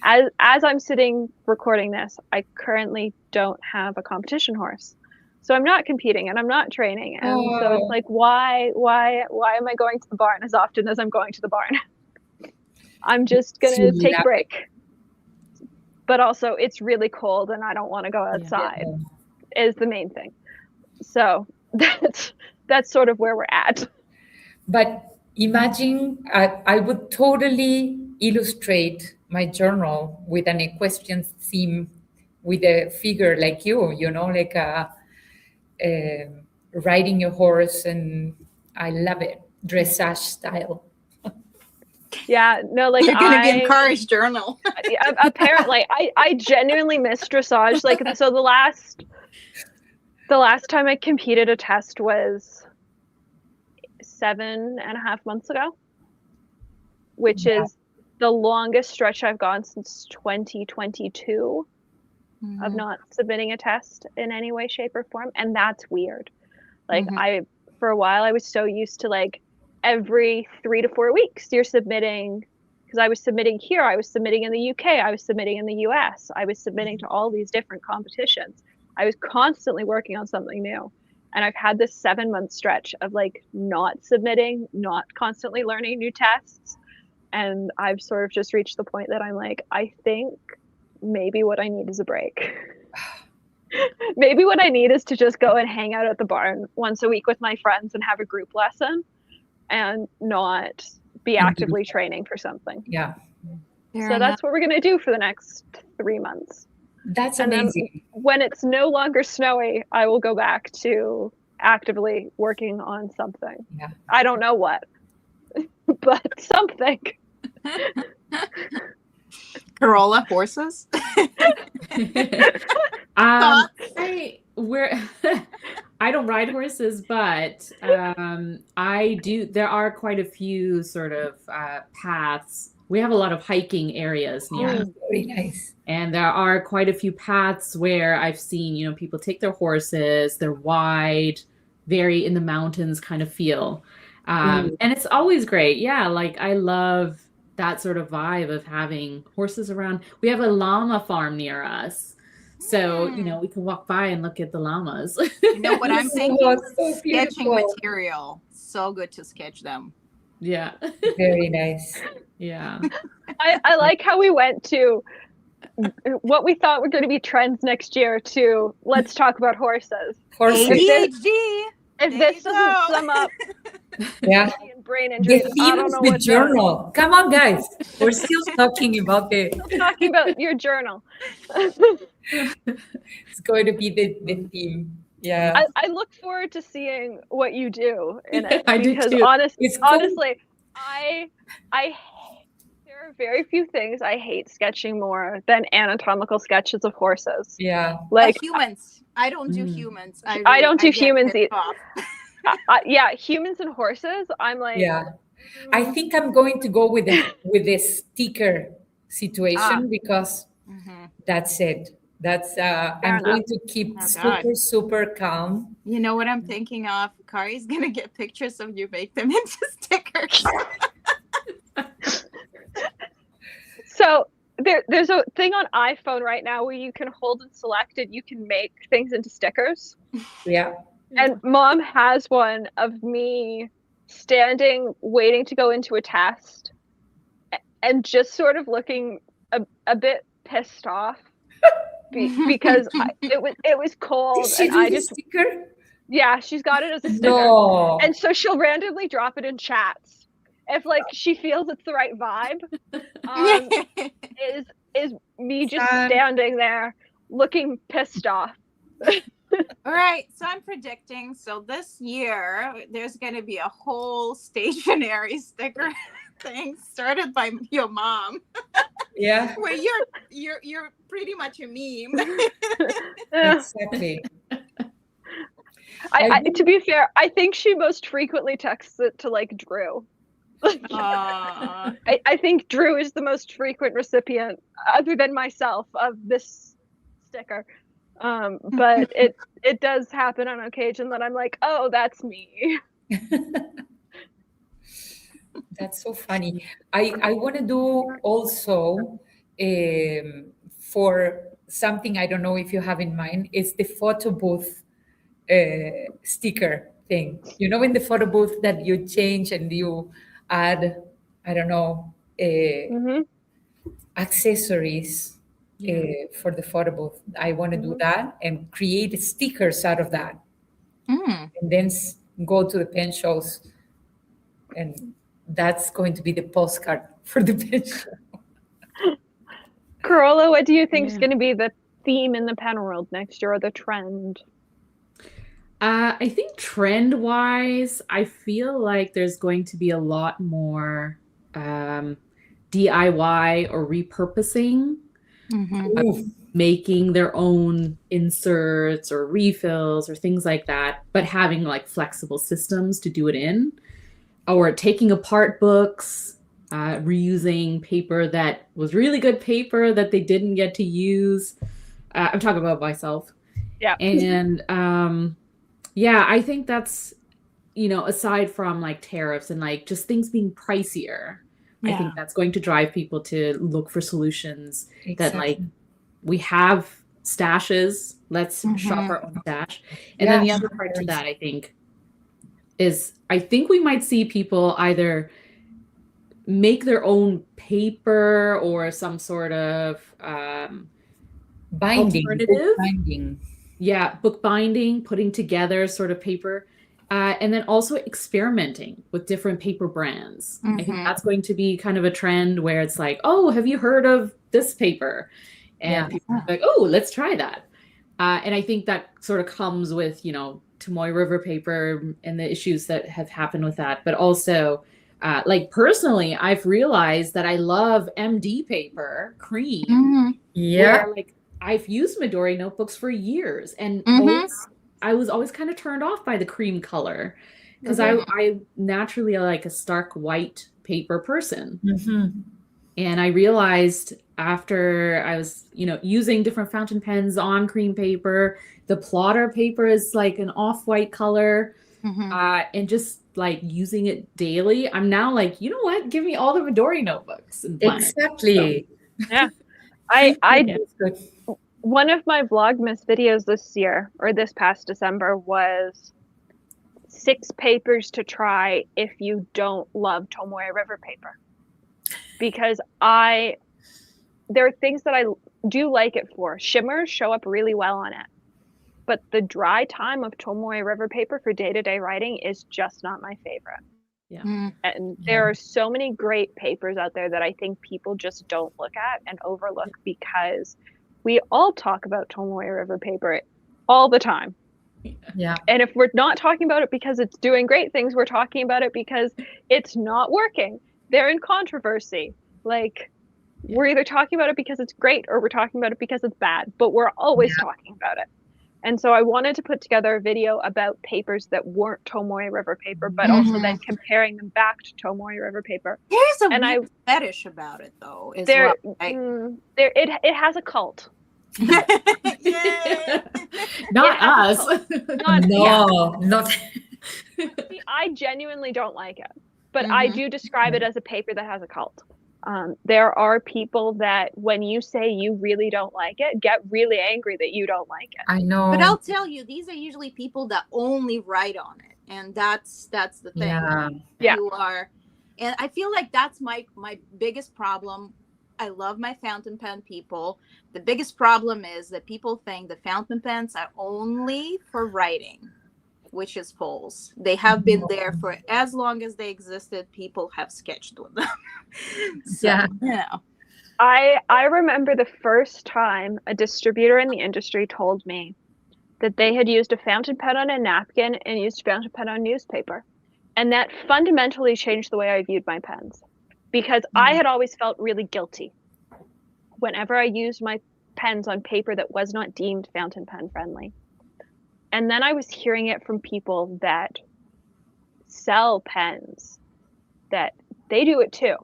as I'm sitting recording this, I currently don't have a competition horse. So I'm not competing and I'm not training. And so it's like, why am I going to the barn as often as I'm going to the barn? I'm just going to take a break. But also it's really cold and I don't want to go outside is the main thing. So that's sort of where we're at. But imagine I would totally illustrate my journal with an equestrian theme with a figure like you know, like riding a horse, and I love it, dressage style. Yeah, no, like you're gonna be encouraged, journal. Apparently, I genuinely miss dressage. Like, so the last time I competed a test was 7.5 months ago, which is the longest stretch I've gone since 2022 of not submitting a test in any way, shape, or form, and that's weird. Like for a while I was so used to like every 3 to 4 weeks you're submitting, because I was submitting here, I was submitting in the UK, I was submitting in the US, I was submitting to all these different competitions. I was constantly working on something new, and I've had this 7-month stretch of like not submitting, not constantly learning new tests, and I've sort of just reached the point that I'm like, I think maybe what I need is a break. Maybe what I need is to just go and hang out at the barn once a week with my friends and have a group lesson and not be actively training for something. Yeah. So that's what we're going to do for the next 3 months. That's and amazing. Then when it's no longer snowy, I will go back to actively working on something. Yeah. I don't know what, but something. Carola, horses? I don't ride horses, but I do. There are quite a few sort of paths. We have a lot of hiking areas near us. Very nice. And there are quite a few paths where I've seen, you know, people take their horses. They're wide, very in the mountains kind of feel. And it's always great. Yeah, like I love that sort of vibe of having horses around. We have a llama farm near us. So, you know, we can walk by and look at the llamas. You know what I'm thinking? So Sketching beautiful. material. So good to sketch them. Yeah. Very nice. Yeah. I like how we went to what we thought were going to be trends next year to let's talk about horses. Horses. ADHD. If There this you doesn't go. sum up Yeah. and brain injuries, The I theme don't is know the what journal. Come on, guys. We're still talking about the. does. Talking about your journal. It's going to be the theme. Yeah. I look forward to seeing what you do in it I do because too. It's cool. honestly, I there are very few things I hate sketching more than anatomical sketches of horses. Yeah. Like Humans. I don't do humans. I don't do get humans pissed either. off. Yeah, humans and horses. I'm like, Yeah. I think I'm going to go with the sticker situation because that's it. That's I'm going to keep God. super calm. You know what I'm thinking of? Kari's gonna get pictures of you, make them into stickers. So there's a thing on iPhone right now where you can hold and select and you can make things into stickers. Yeah. And Mom has one of me standing, waiting to go into a test, and just sort of looking a bit pissed off because it was cold. Did she and do I the just sticker? Yeah, she's got it as a sticker. No. And so she'll randomly drop it in chats if like she feels it's the right vibe. Is me just standing there looking pissed off. All right, so I'm predicting. So this year, there's going to be a whole stationery sticker thing started by your mom. Yeah. Where you're pretty much a meme. Exactly. To be fair, I think she most frequently texts it to like Drew. I think Drew is the most frequent recipient, other than myself, of this sticker. But it does happen on occasion that I'm like, oh, that's me. That's so funny. I want to do also for something I don't know if you have in mind. It's the photo booth sticker thing. You know, in the photo booth that you change and you add, I don't know, accessories for the photo booth. I want to do that and create stickers out of that. And then go to the pen shows, and that's going to be the postcard for the pen show. Carola, what do you think is going to be the theme in the pen world next year, or the trend? I think trend-wise, I feel like there's going to be a lot more DIY or repurposing, making their own inserts or refills or things like that, but having like flexible systems to do it in, or taking apart books, reusing paper that was really good paper that they didn't get to use. I'm talking about myself. Yeah. And yeah, I think that's, you know, aside from like tariffs and like just things being pricier, I think that's going to drive people to look for solutions that like we have stashes. Let's shop our own stash. And then the other part to that, I think, is I think we might see people either make their own paper or some sort of Binding. alternative. Binding. Yeah, bookbinding, putting together sort of paper, and then also experimenting with different paper brands. I think that's going to be kind of a trend where it's like, oh, have you heard of this paper? And people are like, oh, let's try that. And I think that sort of comes with, you know, Tomoe River paper and the issues that have happened with that. But also, like personally, I've realized that I love MD paper, cream. Yeah. Where, like, I've used Midori notebooks for years, and I was always kind of turned off by the cream color because I naturally like a stark white paper person. And I realized after I was, you know, using different fountain pens on cream paper, the plotter paper is like an off-white color, and just like using it daily, I'm now like, you know what? Give me all the Midori notebooks and planners. Exactly. Yeah. I Yeah, it's good. one of my Vlogmas videos this year or this past December was 6 papers to try if you don't love Tomoe River paper. Because there are things that I do like it for. Shimmers show up really well on it. But the dry time of Tomoe River paper for day-to-day writing is just not my favorite. Yeah. And there are so many great papers out there that I think people just don't look at and overlook because we all talk about Tomoe River paper all the time. Yeah. And if we're not talking about it because it's doing great things, we're talking about it because it's not working. They're in controversy. Like, we're either talking about it because it's great or we're talking about it because it's bad, but we're always talking about it. And so I wanted to put together a video about papers that weren't Tomoe River paper, but also then comparing them back to Tomoe River paper. There's a weird fetish about it, though. It has a cult. Not us. Not. I genuinely don't like it, but I do describe it as a paper that has a cult. There are people that when you say you really don't like it, get really angry that you don't like it. I know. But I'll tell you, these are usually people that only write on it. And that's the thing. Yeah. You are, and I feel like that's my biggest problem. I love my fountain pen people. The biggest problem is that people think the fountain pens are only for writing, which is false. They have been there for as long as they existed. People have sketched with them. So, I remember the first time a distributor in the industry told me that they had used a fountain pen on a napkin and used a fountain pen on newspaper. And that fundamentally changed the way I viewed my pens. Because I had always felt really guilty whenever I used my pens on paper that was not deemed fountain pen friendly. And then I was hearing it from people that sell pens that they do it too.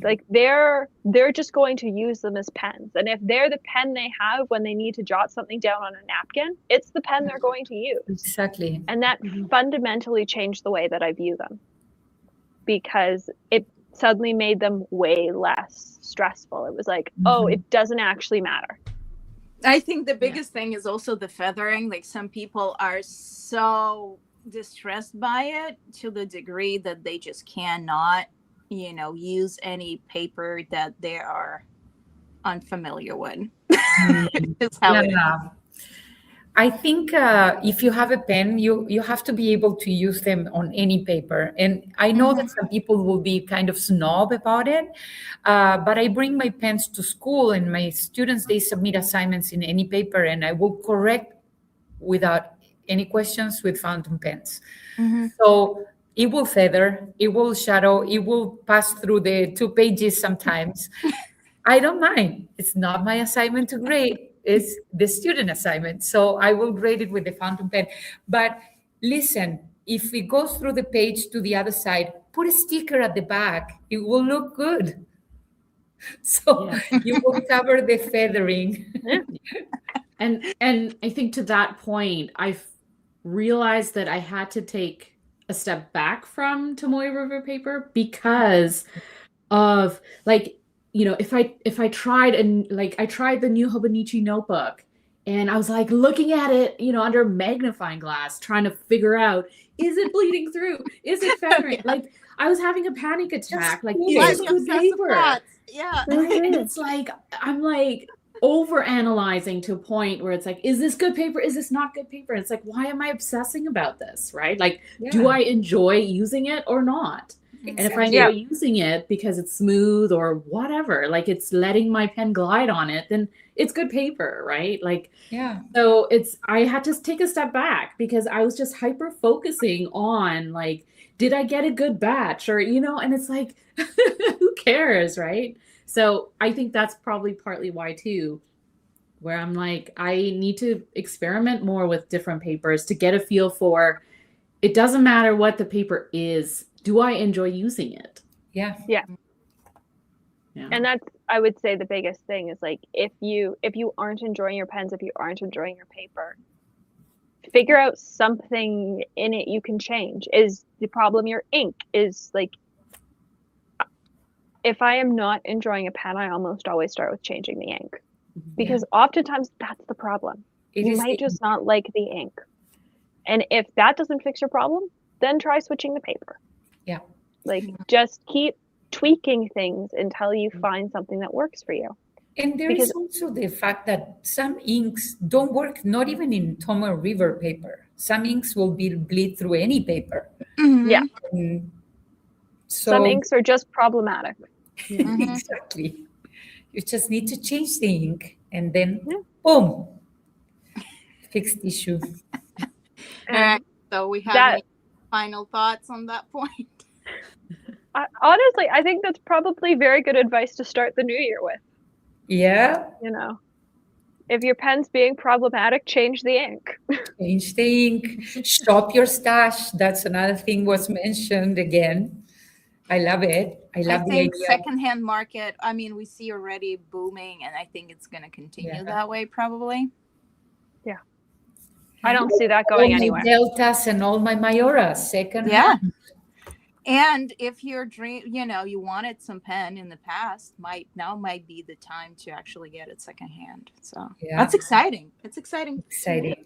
Like they're just going to use them as pens. And if they're the pen they have when they need to jot something down on a napkin, it's the pen they're going to use. Exactly. And that fundamentally changed the way that I view them because it suddenly made them way less stressful. It was like, oh, it doesn't actually matter. I think the biggest thing is also the feathering. Like some people are so distressed by it to the degree that they just cannot, use any paper that they are unfamiliar with. It's how it is. I think if you have a pen, you have to be able to use them on any paper. And I know that some people will be kind of snob about it, but I bring my pens to school and my students, they submit assignments in any paper and I will correct without any questions with fountain pens. So it will feather, it will shadow, it will pass through the 2 pages sometimes. I don't mind. It's not my assignment to grade. It's the student assignment. So I will grade it with the fountain pen. But listen, if it goes through the page to the other side, put a sticker at the back. It will look good. So you will cover the feathering. And I think to that point, I've realized that I had to take a step back from Tomoe River paper because of if I tried I tried the new Hobonichi notebook and I was like looking at it, under a magnifying glass, trying to figure out, is it bleeding through? Is it feathering? Like I was having a panic attack. Like, is this good paper? Yeah. And it's like, I'm like over analyzing to a point where it's like, is this good paper? Is this not good paper? And it's like, why am I obsessing about this? Right? Like, do I enjoy using it or not? And if I enjoy using it because it's smooth or whatever, like it's letting my pen glide on it, then it's good paper, right? Like, so I had to take a step back because I was just hyper focusing on like, did I get a good batch or, and it's like, who cares, right? So I think that's probably partly why too, where I'm like, I need to experiment more with different papers to get a feel for, it doesn't matter what the paper is. Do I enjoy using it? Yeah. And that's, I would say the biggest thing is like, if you aren't enjoying your pens, if you aren't enjoying your paper, figure out something in it you can change. Is the problem your ink? Is like, if I am not enjoying a pen, I almost always start with changing the ink, because oftentimes that's the problem. You might just not like the ink. And if that doesn't fix your problem, then try switching the paper. Yeah. Like, just keep tweaking things until you find something that works for you. And there is also the fact that some inks don't work, not even in Tomoe River paper. Some inks will bleed through any paper. Yeah. So some inks are just problematic. exactly. You just need to change the ink, and then boom, fixed issue. All right. So we have any final thoughts on that point? Honestly, I think that's probably very good advice to start the new year with. Yeah. You know, if your pen's being problematic, change the ink. Change the ink. Shop your stash. That's another thing was mentioned again. I love it. I love the idea. Secondhand market, I mean, we see already booming, and I think it's going to continue that way probably. Yeah. I don't see that going anywhere. All my Deltas and all my Mayoras, secondhand. Yeah. And if your dream, you wanted some pen in the past, might be the time to actually get it secondhand. So that's exciting. It's exciting. Exciting.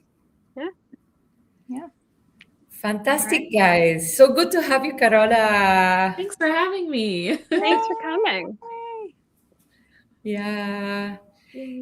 Yeah. Fantastic, guys. So good to have you, Carola. Thanks for having me. Thanks for coming. Yeah.